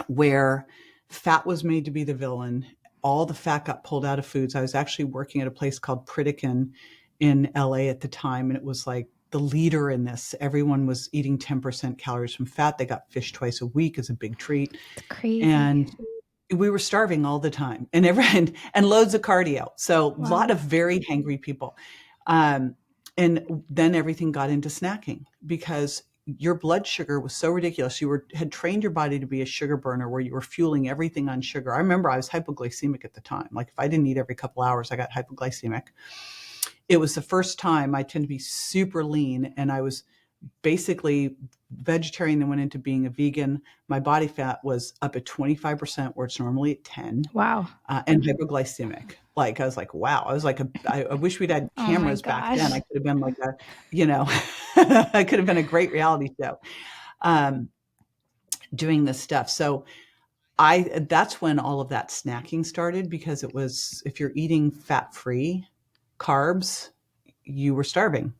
S2: where fat was made to be the villain. All the fat got pulled out of foods. I was actually working at a place called Pritikin in LA at the time, and it was like the leader in this. Everyone was eating 10% calories from fat. They got fish twice a week as a big treat.
S1: It's crazy.
S2: And we were starving all the time, and loads of cardio. So a lot of very hangry people. And then everything got into snacking because your blood sugar was so ridiculous. You had trained your body to be a sugar burner where you were fueling everything on sugar. I remember I was hypoglycemic at the time. Like, if I didn't eat every couple hours, I got hypoglycemic. It was the first time. I tend to be super lean, and I was basically vegetarian, then went into being a vegan. My body fat was up at 25%, where it's normally at 10.
S1: Wow.
S2: And hypoglycemic. Like, I was like, wow. I was like, I wish we'd had cameras back then. I could have been like I could have been a great reality show doing this stuff. So that's when all of that snacking started, because it was, if you're eating fat-free carbs, you were starving.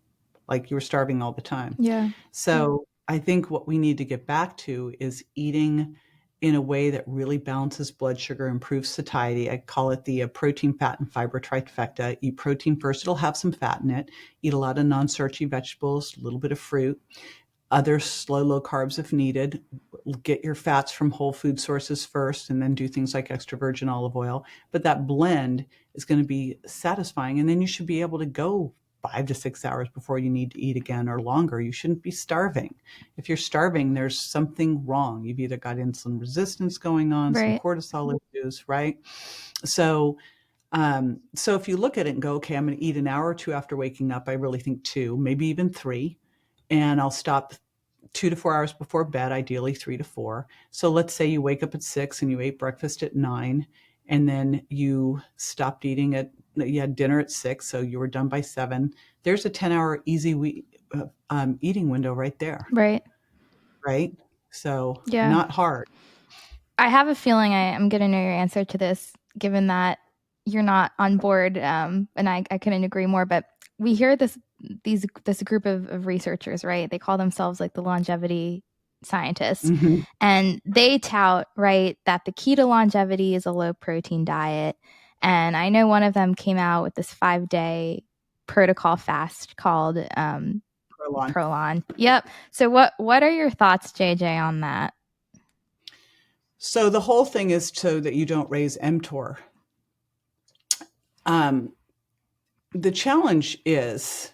S2: Like, you were starving all the time.
S1: Yeah.
S2: So I think what we need to get back to is eating in a way that really balances blood sugar, improves satiety. I call it the protein, fat, and fiber trifecta. Eat protein first. It'll have some fat in it. Eat a lot of non-starchy vegetables, a little bit of fruit, other low carbs if needed. Get your fats from whole food sources first, and then do things like extra virgin olive oil. But that blend is going to be satisfying. And then you should be able to go 5 to 6 hours before you need to eat again, or longer. You shouldn't be starving. If you're starving, there's something wrong. You've either got insulin resistance going on, some cortisol issues, right? So if you look at it and go, okay, I'm going to eat an hour or two after waking up. I really think 2, maybe even 3, and I'll stop 2 to 4 hours before bed, ideally 3 to 4. So let's say you wake up at 6 and you ate breakfast at 9, and then you stopped eating you had dinner at 6, so you were done by 7. There's a 10-hour easy eating window right there.
S1: Right.
S2: So not hard.
S1: I have a feeling I'm going to know your answer to this, given that you're not on board, and I couldn't agree more. But we hear this group of researchers, right? They call themselves like the longevity scientists, and they tout, right, that the key to longevity is a low protein diet. And I know one of them came out with this 5-day protocol fast called Prolon. Yep. So what are your thoughts, JJ, on that?
S2: So the whole thing is so that you don't raise mTOR. The challenge is,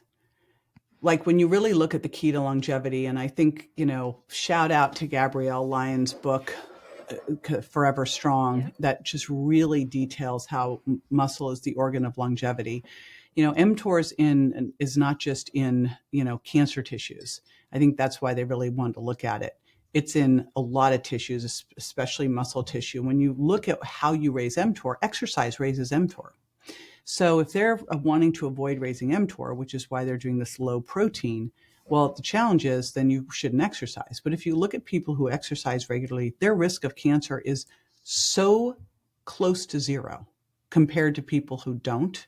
S2: like, when you really look at the key to longevity, and I think, shout out to Gabrielle Lyon's book, Forever Strong, that just really details how muscle is the organ of longevity. mTOR is not just in, cancer tissues. I think that's why they really wanted to look at it. It's in a lot of tissues, especially muscle tissue. When you look at how you raise mTOR, exercise raises mTOR. So if they're wanting to avoid raising mTOR, which is why they're doing this low protein, well, the challenge is then you shouldn't exercise. But if you look at people who exercise regularly, their risk of cancer is so close to 0 compared to people who don't.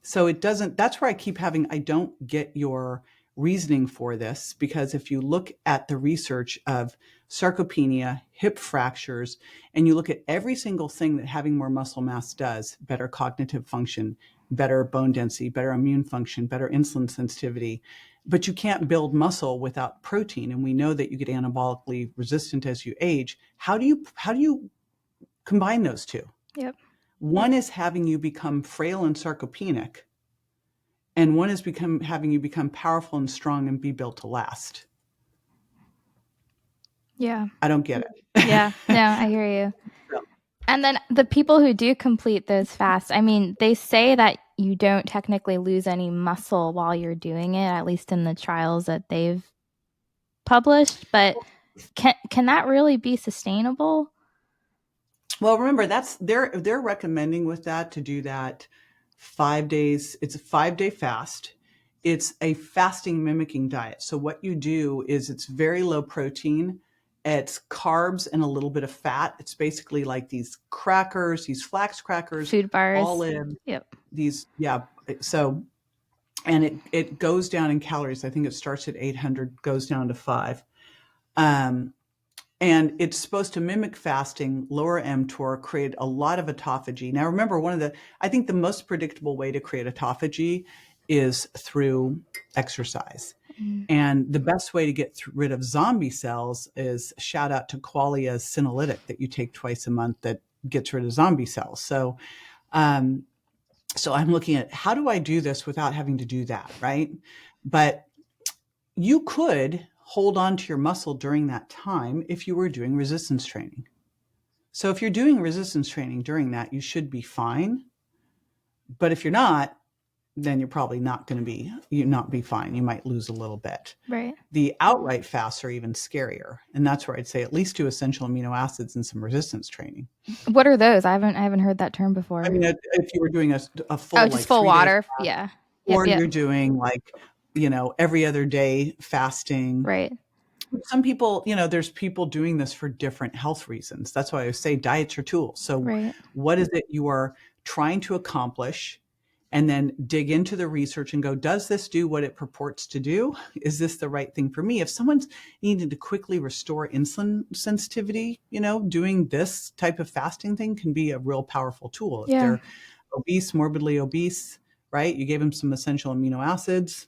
S2: So that's where I don't get your reasoning for this, because if you look at the research of sarcopenia, hip fractures, and you look at every single thing that having more muscle mass does, better cognitive function, better bone density, better immune function, better insulin sensitivity, but you can't build muscle without protein. And we know that you get anabolically resistant as you age. How do you combine those two?
S1: Yep.
S2: One is having you become frail and sarcopenic, and one is having you become powerful and strong and be built to last.
S1: Yeah.
S2: I don't get
S1: Yeah. No,
S2: it.
S1: I hear you. And then the people who do complete those fasts, I mean, they say that you don't technically lose any muscle while you're doing it, at least in the trials that they've published, but can that really be sustainable?
S2: Well, remember they're recommending with that to do that 5 days. It's a 5-day fast. It's a fasting mimicking diet. So what you do is it's very low protein. It's carbs and a little bit of fat. It's basically like these crackers, these flax crackers,
S1: Food bars.
S2: olive,
S1: Yep.
S2: these, yeah. So, and it goes down in calories. I think it starts at 800, goes down to 5. Um, and it's supposed to mimic fasting, lower mTOR, create a lot of autophagy. Now, remember, I think the most predictable way to create autophagy is through exercise.
S1: Mm.
S2: And the best way to get rid of zombie cells is, shout out to Qualia's senolytic that you take twice a month that gets rid of zombie cells. So I'm looking at, how do I do this without having to do that, right? But you could hold on to your muscle during that time if you were doing resistance training. So if you're doing resistance training during that, you should be fine. But if you're not, then you're probably not going to be fine. You might lose a little bit.
S1: Right.
S2: The outright fasts are even scarier. And that's where I'd say at least do essential amino acids and some resistance training.
S1: What are those? I haven't heard that term before.
S2: I mean, if you were doing a full,
S1: just
S2: like
S1: full
S2: 3 days
S1: water.
S2: fast,
S1: Yeah.
S2: or
S1: Yep.
S2: you're doing like, every other day fasting.
S1: Right.
S2: Some people, there's people doing this for different health reasons. That's why I say diets are tools. So
S1: Right.
S2: what is it you are trying to accomplish? And then dig into the research and go, does this do what it purports to do? Is this the right thing for me? If someone's needing to quickly restore insulin sensitivity, doing this type of fasting thing can be a real powerful tool. If
S1: Yeah.
S2: they're obese, morbidly obese, right? You gave them some essential amino acids.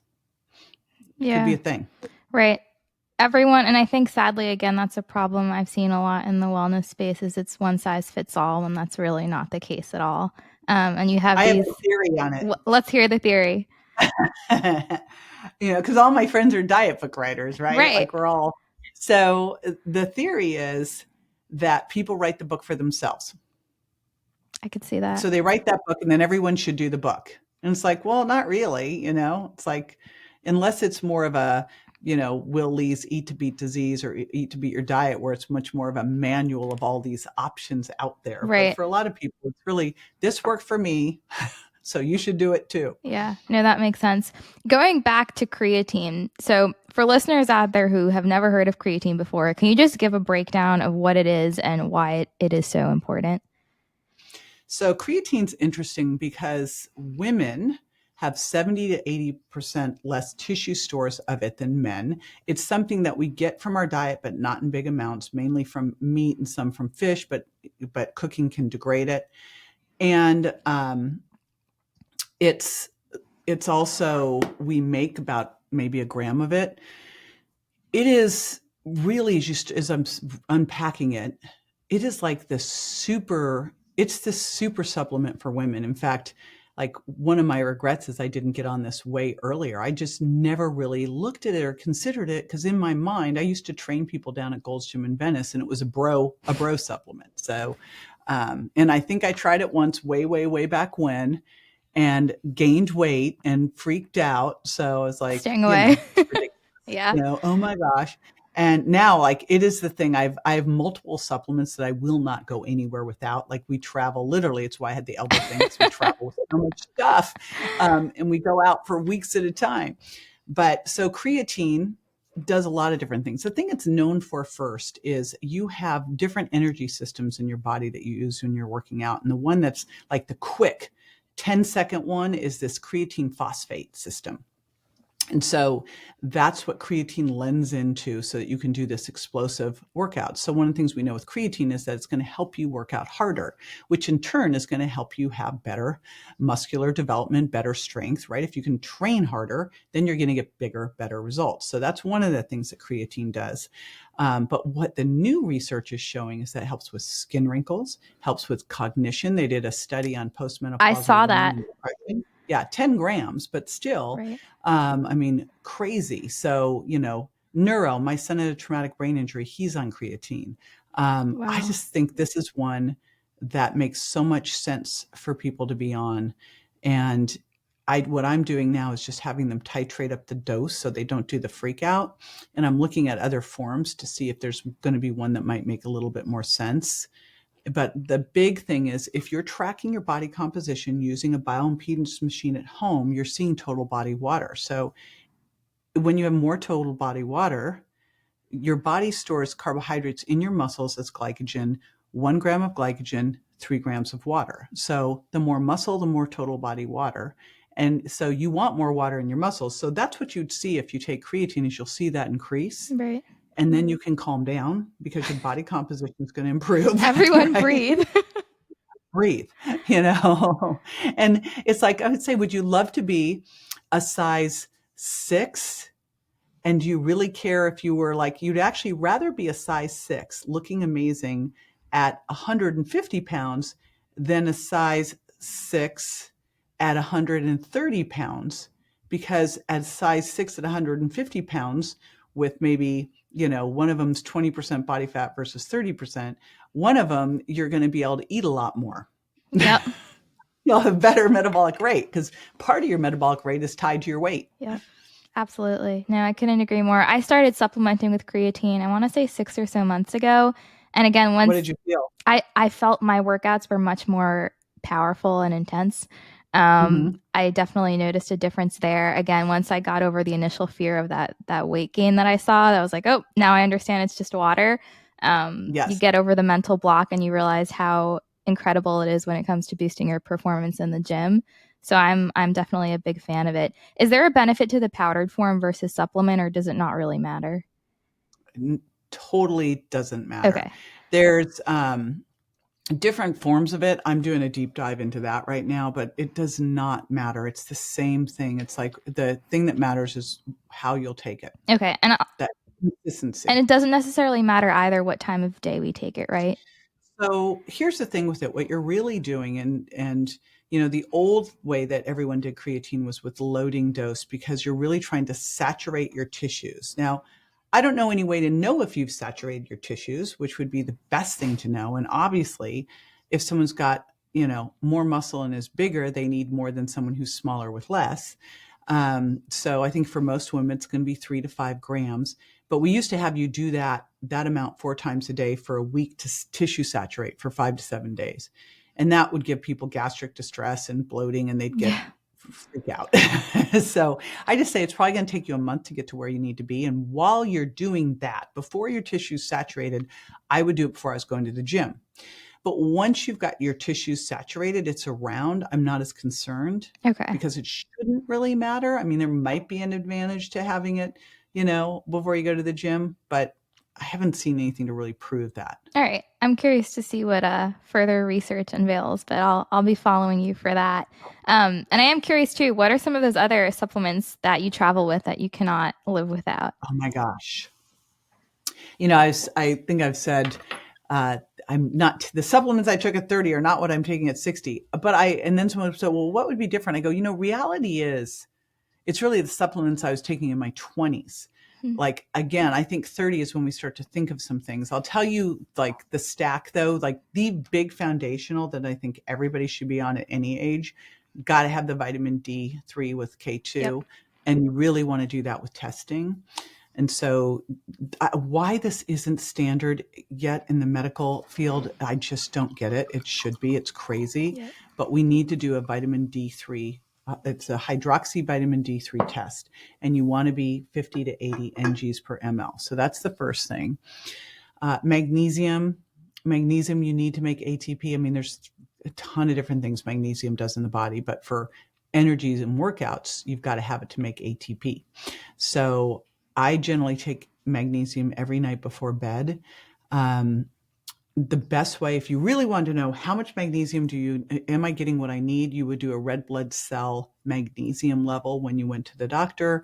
S2: It could be a thing.
S1: Right. Everyone, and I think sadly, again, that's a problem I've seen a lot in the wellness space, is it's one size fits all, and that's really not the case at all. And you have
S2: I have
S1: these.
S2: a theory on it.
S1: Let's hear the theory.
S2: Because all my friends are diet book writers, right?
S1: Right.
S2: Like we're all. So the theory is that people write the book for themselves.
S1: I could see that.
S2: So they write that book and then everyone should do the book. And it's like, well, not really, It's like, unless it's more of a, Will Lee's Eat to Beat Disease or Eat to Beat Your Diet, where it's much more of a manual of all these options out there.
S1: Right.
S2: But for a lot of people, it's really, this worked for me, so you should do it too.
S1: Yeah, no, that makes sense. Going back to creatine. So for listeners out there who have never heard of creatine before, can you just give a breakdown of what it is and why it is so important?
S2: So creatine's interesting because women have 70 to 80% less tissue stores of it than men. It's something that we get from our diet, but not in big amounts, mainly from meat and some from fish, but cooking can degrade it. And it's also, we make about maybe a gram of it. It is really, just as I'm unpacking it, it is like this super supplement for women. In fact, like one of my regrets is I didn't get on this way earlier. I just never really looked at it or considered it, because in my mind, I used to train people down at Gold's Gym in Venice, and it was a bro supplement. So, and I think I tried it once way back when, and gained weight and freaked out. So I was like,
S1: staying away.
S2: Yeah. Oh my gosh. And now, like, it is the thing. I have multiple supplements that I will not go anywhere without. Like, we travel, literally. It's why I had the elbow thing, because we travel with so much stuff. And we go out for weeks at a time. But so creatine does a lot of different things. The thing it's known for first is you have different energy systems in your body that you use when you're working out. And the one that's like the quick 10-second one is this creatine phosphate system. And so that's what creatine lends into, so that you can do this explosive workout. So one of the things we know with creatine is that it's going to help you work out harder, which in turn is going to help you have better muscular development, better strength, right? If you can train harder, then you're going to get bigger, better results. So that's one of the things that creatine does. But what the new research is showing is that it helps with skin wrinkles, helps with cognition. They did a study on postmenopausal
S1: I saw that.
S2: women and depression. Yeah, 10 grams, but still,
S1: Right.
S2: I mean, crazy. So, Neuro, my son had a traumatic brain injury, he's on creatine. I
S1: Wow.
S2: just think this is one that makes so much sense for people to be on. And what I'm doing now is just having them titrate up the dose so they don't do the freak out. And I'm looking at other forms to see if there's going to be one that might make a little bit more sense. But the big thing is if you're tracking your body composition using a bioimpedance machine at home, you're seeing total body water. So when you have more total body water, your body stores carbohydrates in your muscles as glycogen, 1 gram of glycogen, 3 grams of water. So the more muscle, the more total body water. And so you want more water in your muscles. So that's what you'd see if you take creatine is you'll see that increase.
S1: Right.
S2: And then you can calm down because your body composition is going to improve,
S1: Everyone
S2: right?
S1: breathe.
S2: Breathe, you know? And it's like, I would say, would you love to be a size 6? And do you really care if you were like, you'd actually rather be a size 6 looking amazing at 150 pounds than a size 6 at 130 pounds? Because at size 6 at 150 pounds, with maybe, one of them's 20% body fat versus 30%, one of them, you're going to be able to eat a lot more.
S1: Yep.
S2: You'll have better metabolic rate because part of your metabolic rate is tied to your weight.
S1: Yep. Absolutely. No, I couldn't agree more. I started supplementing with creatine, I want to say 6 or so months ago. And again,
S2: What
S1: once
S2: did you feel?
S1: I felt my workouts were much more powerful and intense.
S2: Mm-hmm.
S1: I definitely noticed a difference there. Again, once I got over the initial fear of that weight gain that I saw, I was like, oh, now I understand it's just water. You
S2: Yes.
S1: get over the mental block and you realize how incredible it is when it comes to boosting your performance in the gym. So I'm definitely a big fan of it. Is there a benefit to the powdered form versus supplement, or does it not really matter?
S2: Totally doesn't matter.
S1: Okay.
S2: There's different forms of it. I'm doing a deep dive into that right now, but it does not matter. It's the same thing. It's like the thing that matters is how you'll take it.
S1: Okay.
S2: That
S1: And
S2: consistency.
S1: it doesn't necessarily matter either what time of day we take it, right?
S2: So here's the thing with it. What you're really doing, and the old way that everyone did creatine was with loading dose because you're really trying to saturate your tissues. Now, I don't know any way to know if you've saturated your tissues, which would be the best thing to know. And obviously, if someone's got, more muscle and is bigger, they need more than someone who's smaller with less. So I think for most women, it's going to be 3 to 5 grams. But we used to have you do that amount 4 times a day for a week to tissue saturate for 5 to 7 days. And that would give people gastric distress and bloating, and they'd get
S1: Yeah.
S2: freak out. So I just say it's probably going to take you a month to get to where you need to be. And while you're doing that, before your tissue's saturated, I would do it before I was going to the gym. But once you've got your tissues saturated, it's around, I'm not as concerned
S1: Okay.
S2: because it shouldn't really matter. I mean, there might be an advantage to having it, before you go to the gym, but I haven't seen anything to really prove that.
S1: All right. I'm curious to see what further research unveils, but I'll be following you for that. And I am curious too, what are some of those other supplements that you travel with that you cannot live without?
S2: Oh my gosh. I think I've said, I'm not, the supplements I took at 30 are not what I'm taking at 60. And then someone said, well, what would be different? I go, reality is it's really the supplements I was taking in my 20s.
S1: Hmm.
S2: Like, again, I think 30 is when we start to think of some things. I'll tell you, like, the stack, though, like the big foundational that I think everybody should be on at any age, got to have the vitamin D3 with
S1: Yep.
S2: K2. And you really want to do that with testing. And so, why this isn't standard yet in the medical field, I just don't get it. It should be. It's crazy.
S1: Yep.
S2: But we need to do a vitamin D3. It's a hydroxy vitamin D3 test, and you want to be 50 to 80 NGs per ml. So that's the first thing. Magnesium, you need to make ATP. I mean, there's a ton of different things magnesium does in the body, but for energies and workouts, you've got to have it to make ATP. So I generally take magnesium every night before bed. The best way, if you really want to know how much magnesium am I getting what I need, you would do a red blood cell magnesium level when you went to the doctor.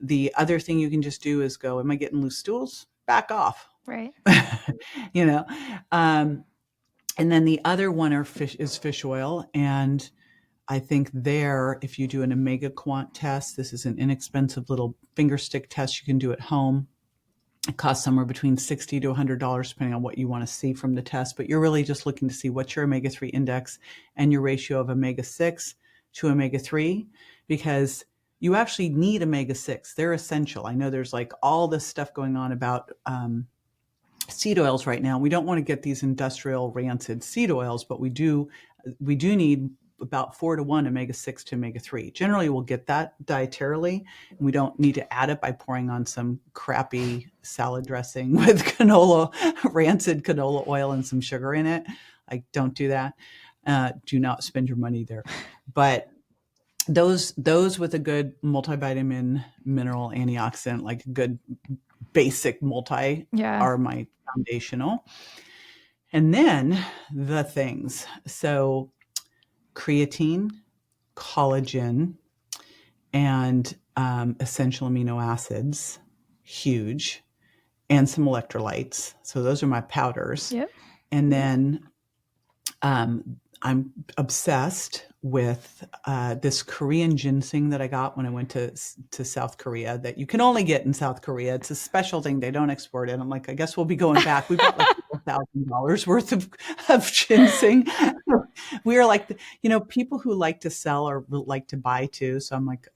S2: The other thing you can just do is go, am I getting loose stools? Back off.
S1: Right.
S2: you know, um, and then the other one is fish oil. And I think there, if you do an omega quant test, this is an inexpensive little finger stick test you can do at home. It costs somewhere between $60 to $100, depending on what you want to see from the test. But you're really just looking to see what's your omega-3 index and your ratio of omega-6 to omega-3, because you actually need omega-6. They're essential. I know there's like all this stuff going on about seed oils right now. We don't want to get these industrial rancid seed oils, but we do need about 4-to-1 omega-6 to omega-3. Generally, we'll get that dietarily, and we don't need to add it by pouring on some crappy salad dressing with rancid canola oil and some sugar in it. Like, don't do that. Do not spend your money there. But those with a good multivitamin, mineral, antioxidant, like a good basic multi are my foundational. And then the things. So creatine, collagen, and essential amino acids, huge, and some electrolytes. So those are my powders.
S1: Yep.
S2: And then I'm obsessed with this Korean ginseng that I got when I went to South Korea, that you can only get in South Korea. It's a special thing. They don't export it. I'm like, I guess we'll be going back. We bought like $4,000 worth of ginseng. We are like, people who like to sell or like to buy too. So I'm like,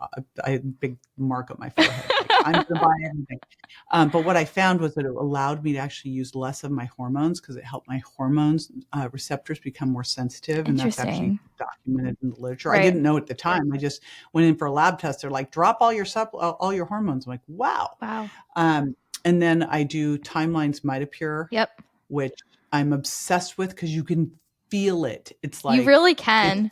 S2: I had a big mark on my forehead. Like, I'm going to buy everything. But what I found was that it allowed me to actually use less of my hormones, because it helped my hormones receptors become more sensitive. And that's actually documented in the literature. Right. I didn't know at the time. I just went in for a lab test. They're like, drop all your hormones. I'm like, wow. And then I do Timeline's Mitapure, which I'm obsessed with, because you can feel it. It's like,
S1: you really can.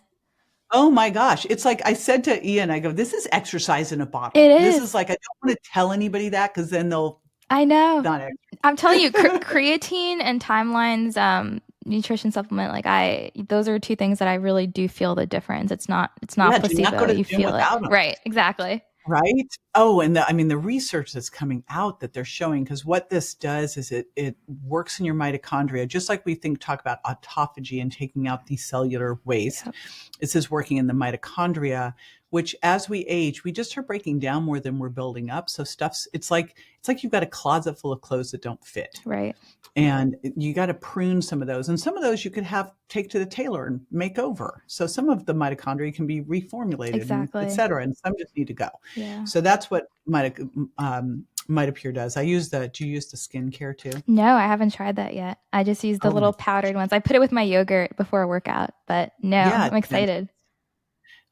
S2: Oh my gosh. It's like, I said to Ian, I go, this is exercise in a bottle.
S1: It is.
S2: This is like, I don't want to tell anybody that, because then they'll.
S1: I know.
S2: Not
S1: I'm telling you, creatine and Timeline's nutrition supplement, like those are two things that I really do feel the difference. It's not placebo. You feel it. Right. Exactly.
S2: Right. Oh, and the research that's coming out that they're showing, because what this does is it works in your mitochondria, just like we talk about autophagy and taking out the cellular waste. Yep. This is working in the mitochondria, which as we age, we just are breaking down more than we're building up. So it's like you've got a closet full of clothes that don't fit.
S1: Right.
S2: And you got to prune some of those. And some of those you could take to the tailor and make over. So some of the mitochondria can be reformulated, et cetera. And some just need to go.
S1: Yeah.
S2: So that's what Mitapure does. Do you use the skincare too?
S1: No, I haven't tried that yet. I just use the little powdered ones. I put it with my yogurt before a workout, but no, I'm excited.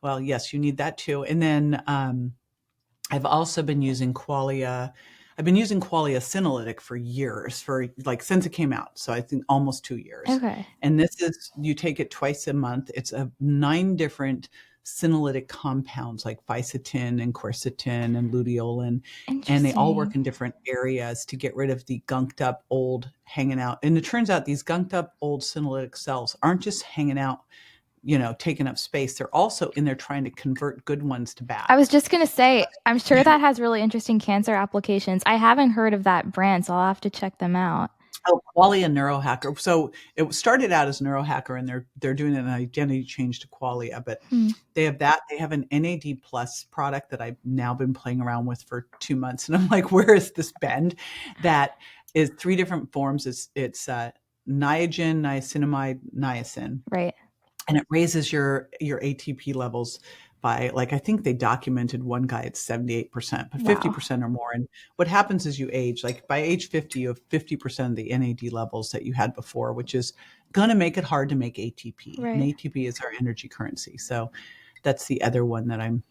S2: Well, yes, you need that too. And then I've also been using Qualia. I've been using Qualia Senolytic for years, since it came out. So I think almost 2 years.
S1: Okay.
S2: And you take it twice a month. It's 9 different senolytic compounds like fisetin and quercetin and luteolin. And they all work in different areas to get rid of the gunked up old hanging out. And it turns out these gunked up old senolytic cells aren't just hanging out, taking up space. They're also in there trying to convert good ones to bad.
S1: I was just going to say, I'm sure that has really interesting cancer applications. I haven't heard of that brand, so I'll have to check them out.
S2: Oh, Qualia Neurohacker. So it started out as Neurohacker, and they're doing an identity change to Qualia, but they have that. They have an NAD Plus product that I've now been playing around with for 2 months. And I'm like, where is this bend? That is 3 different forms. It's niagen, niacinamide, niacin.
S1: Right.
S2: And it raises your ATP levels by, I think they documented one guy at 78%, but 50% or more. And what happens is you age, by age 50, you have 50% of the NAD levels that you had before, which is going to make it hard to make ATP. Right. And ATP is our energy currency. So that's the other one that I'm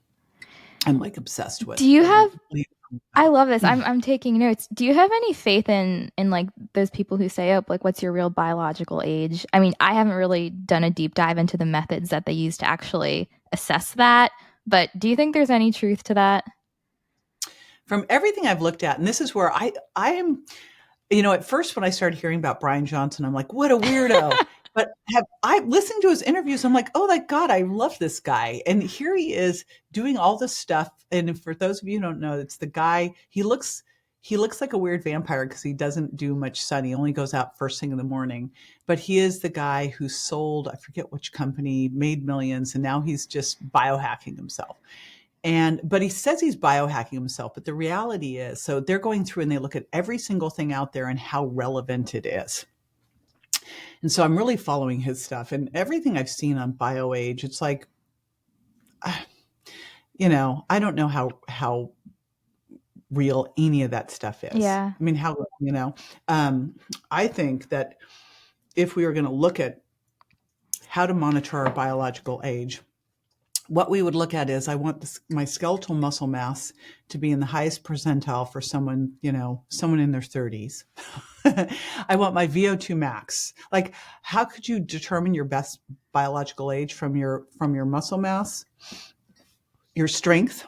S2: obsessed with.
S1: Do you have, I love this. I'm taking notes. Do you have any faith in those people who say, what's your real biological age? I mean, I haven't really done a deep dive into the methods that they use to actually assess that, but do you think there's any truth to that?
S2: From everything I've looked at, and this is where I am, at first when I started hearing about Brian Johnson, I'm like, what a weirdo. But I listened to his interviews? I'm like, oh my God, I love this guy. And here he is doing all this stuff. And for those of you who don't know, it's the guy, he looks he looks like a weird vampire because he doesn't do much sun. He only goes out first thing in the morning. But he is the guy who sold, I forget which company, made millions, and now he's just biohacking himself. But he says he's biohacking himself. But the reality is, so they're going through and they look at every single thing out there and how relevant it is. And so I'm really following his stuff, and everything I've seen on BioAge, it's like, I don't know how real any of that stuff is.
S1: Yeah.
S2: I mean, I think that if we were going to look at how to monitor our biological age, what we would look at is I want my skeletal muscle mass to be in the highest percentile for someone in their 30s. I want my VO2 max. Like, how could you determine your best biological age from your muscle mass, your strength,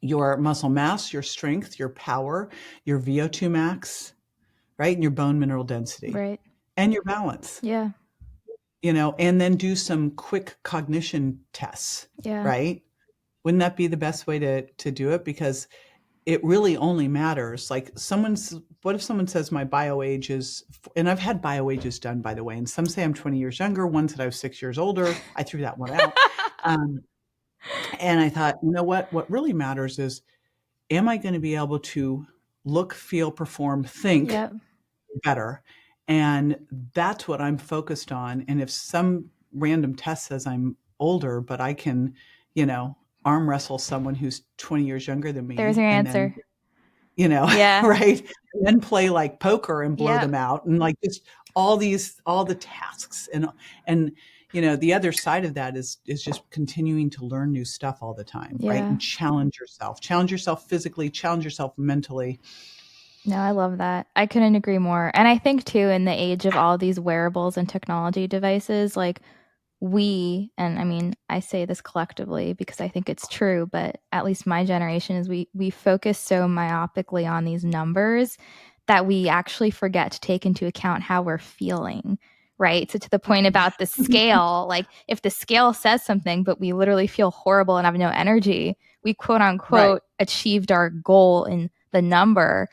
S2: your muscle mass, your strength, your power, your VO2 max, right? And your bone mineral density.
S1: Right.
S2: And your balance.
S1: Yeah.
S2: And then do some quick cognition tests.
S1: Yeah.
S2: Right? Wouldn't that be the best way to do it? Because it really only matters. Like, what if someone says my bio age is, and I've had bio ages done, by the way, and some say I'm 20 years younger. One said I was 6 years older. I threw that one out. And I thought, you know what really matters is, am I going to be able to look, feel, perform, think better? And that's what I'm focused on. And if some random test says I'm older, but I can, arm wrestle someone who's 20 years younger than me.
S1: There's your answer.
S2: Yeah. Right. And then play like poker and blow them out. And like just all the tasks. And the other side of that is just continuing to learn new stuff all the time.
S1: Yeah.
S2: Right. And challenge yourself physically, challenge yourself mentally.
S1: No, I love that. I couldn't agree more. And I think too, in the age of all these wearables and technology devices, like and I mean, I say this collectively because I think it's true, but at least my generation is we focus so myopically on these numbers that we actually forget to take into account how we're feeling. Right. So to the point about the scale, like if the scale says something, but we literally feel horrible and have no energy, we quote unquote achieved our goal in the number,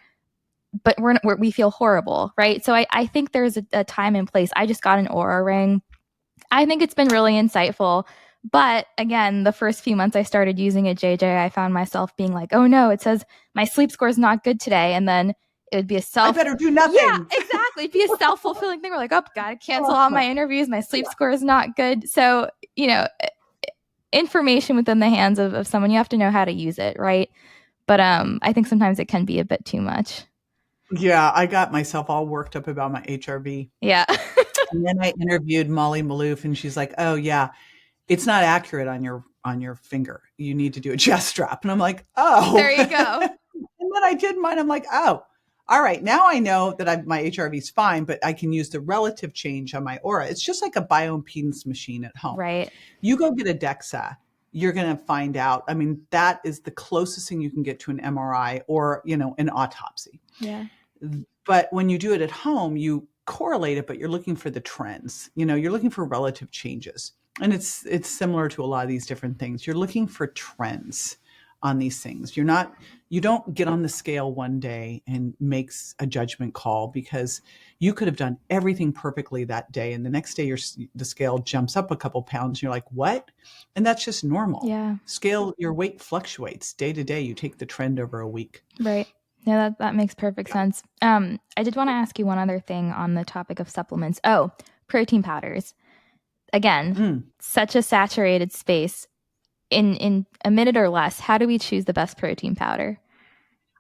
S1: but we feel horrible. Right. So I think there's a time and place. I just got an Aura ring. I think it's been really insightful. But again, the first few months I started using it, JJ, I found myself being like, oh no, it says my sleep score is not good today. And then it would be I
S2: better do nothing.
S1: Yeah, exactly. It'd be a self-fulfilling thing. We're like, oh, gotta cancel all my interviews. My sleep score is not good. So, information within the hands of someone, you have to know how to use it, right? But I think sometimes it can be a bit too much.
S2: Yeah, I got myself all worked up about my HRV.
S1: Yeah.
S2: And then I interviewed Molly Maloof, and she's like, oh yeah, it's not accurate on your finger. You need to do a chest strap. And I'm like, oh.
S1: There you go.
S2: And then I did mine. I'm like, oh, all right. Now I know that my HRV is fine, but I can use the relative change on my Aura. It's just like a bioimpedance machine at home.
S1: Right.
S2: You go get a DEXA, you're going to find out. I mean, that is the closest thing you can get to an MRI or, an autopsy.
S1: Yeah.
S2: But when you do it at home, you correlate it, but you're looking for the trends. You're looking for relative changes. And it's similar to a lot of these different things. You're looking for trends on these things. You don't get on the scale one day and makes a judgment call, because you could have done everything perfectly that day, and the next day the scale jumps up a couple pounds and you're like, what? And that's just normal.
S1: Yeah.
S2: Your weight fluctuates day to day. You take the trend over a week.
S1: Right. Yeah, that makes perfect sense. I did want to ask you one other thing on the topic of supplements. Oh, protein powders. Again, such a saturated space. In a minute or less, how do we choose the best protein powder?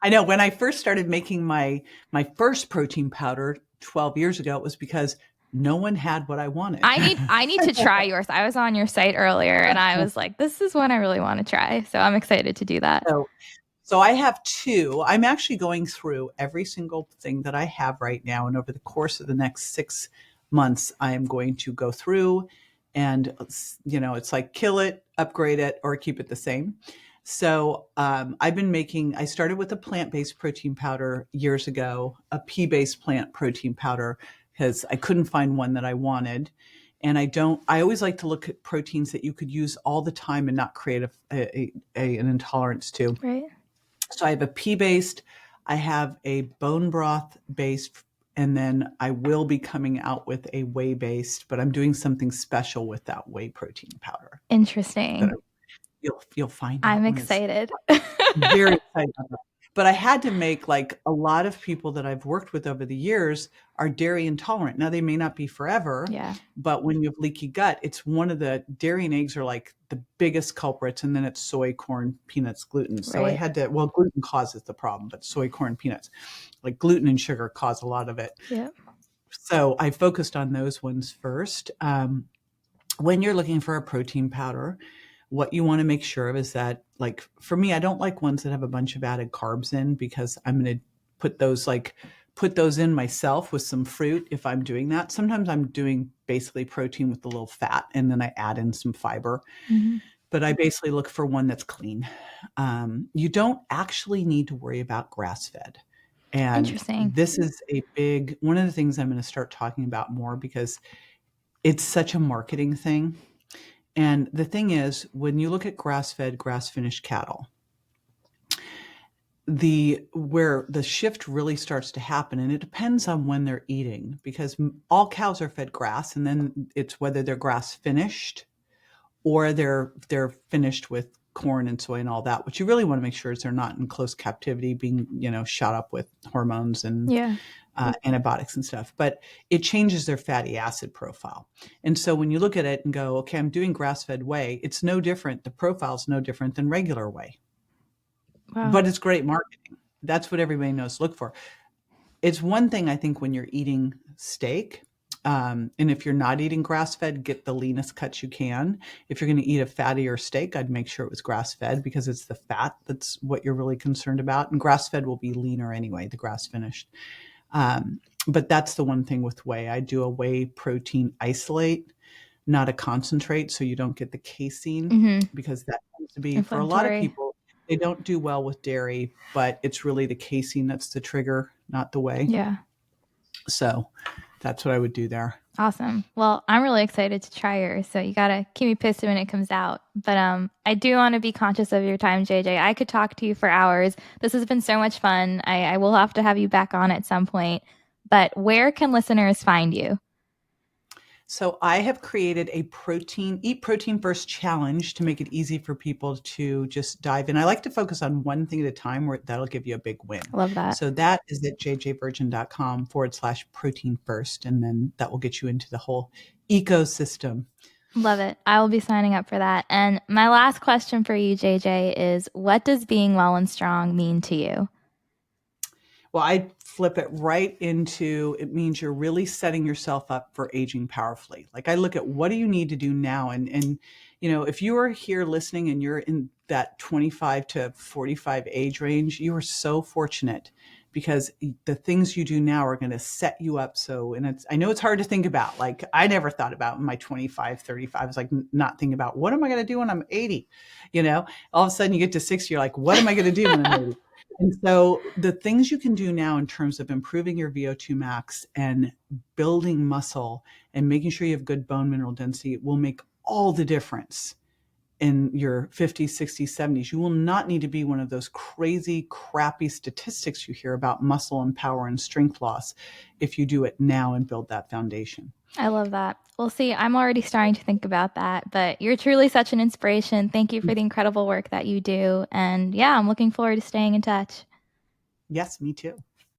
S2: I know when I first started making my first protein powder 12 years ago, it was because no one had what I wanted.
S1: I need to try yours. I was on your site earlier and I was like, this is one I really want to try. So I'm excited to do that.
S2: So I have two. I'm actually going through every single thing that I have right now. And over the course of the next 6 months, I am going to go through and, it's like kill it, upgrade it, or keep it the same. So I started with a plant-based protein powder years ago, a pea-based plant protein powder, because I couldn't find one that I wanted. And I always like to look at proteins that you could use all the time and not create an intolerance to.
S1: Right.
S2: So I have a pea-based, I have a bone broth based, and then I will be coming out with a whey based, but I'm doing something special with that whey protein powder that
S1: Interesting.
S2: you'll find
S1: I'm
S2: out when it's
S1: excited.
S2: very excited about that. But I had to make, like, a lot of people that I've worked with over the years are dairy intolerant. Now they may not be forever,
S1: Yeah.
S2: but when you have leaky gut, it's one of the dairy and eggs are like the biggest culprits, and then it's soy, corn, peanuts, gluten. So I
S1: Right.
S2: had to, well, gluten causes the problem, but soy, corn, peanuts, like gluten and sugar cause a lot of it.
S1: Yep.
S2: So I focused on those ones first. When you're looking for a protein powder, what you want to make sure of is that, like, for me, I don't like ones that have a bunch of added carbs in, because I'm going to put those in myself with some fruit if I'm doing that. Sometimes I'm doing basically protein with a little fat, and then I add in some fiber.
S1: Mm-hmm.
S2: But I basically look for one that's clean. You don't actually need to worry about grass fed. And
S1: Interesting.
S2: this is a big one of the things I'm going to start talking about more, because it's such a marketing thing. And the thing is, when you look at grass-fed, grass-finished cattle, where the shift really starts to happen, and it depends on when they're eating, because all cows are fed grass, and then it's whether they're grass-finished or they're finished with corn and soy and all that. What you really want to make sure is they're not in close captivity, being shot up with hormones and
S1: Yeah.
S2: antibiotics and stuff, but it changes their fatty acid profile. And so when you look at it and go, okay, I'm doing grass-fed whey, it's no different. The profile's no different than regular whey,
S1: Wow.
S2: but it's great marketing. That's what everybody knows to look for. It's one thing, I think, when you're eating steak, and if you're not eating grass-fed, get the leanest cuts you can. If you're going to eat a fattier steak, I'd make sure it was grass-fed, because it's the fat that's what you're really concerned about. And grass-fed will be leaner anyway, the grass-finished. But that's the one thing with whey. I do a whey protein isolate, not a concentrate, so you don't get the casein,
S1: Mm-hmm.
S2: because that tends to be, for a lot of
S1: Inflammatory.
S2: people, they don't do well with dairy, but it's really the casein that's the trigger, not the whey.
S1: Yeah.
S2: So that's what I would do there.
S1: Awesome. Well, I'm really excited to try yours, so you gotta keep me posted when it comes out. But I do want to be conscious of your time, JJ. I could talk to you for hours. This has been so much fun. I will have to have you back on at some point. But where can listeners find you?
S2: So I have created a eat protein first challenge to make it easy for people to just dive in. I like to focus on one thing at a time, where that'll give you a big win.
S1: I love that.
S2: So that is at jjvirgin.com/protein first. And then that will get you into the whole ecosystem.
S1: Love it. I will be signing up for that. And my last question for you, JJ, is what does being well and strong mean to you?
S2: Well, I flip it right into, it means you're really setting yourself up for aging powerfully. Like, I look at, what do you need to do now? And if you are here listening and you're in that 25 to 45 age range, you are so fortunate, because the things you do now are going to set you up. So, and I know it's hard to think about. Like, I never thought about in my 25, 35, I was like, not thinking about, what am I going to do when I'm 80? All of a sudden you get to 60, you're like, what am I going to do when I'm 80? And so the things you can do now in terms of improving your VO2 max and building muscle and making sure you have good bone mineral density will make all the difference in your 50s, 60s, 70s. You will not need to be one of those crazy, crappy statistics you hear about muscle and power and strength loss if you do it now and build that foundation.
S1: I love that. Well, see, I'm already starting to think about that, but you're truly such an inspiration. Thank you for the incredible work that you do. And yeah, I'm looking forward to staying in touch.
S2: Yes, me too.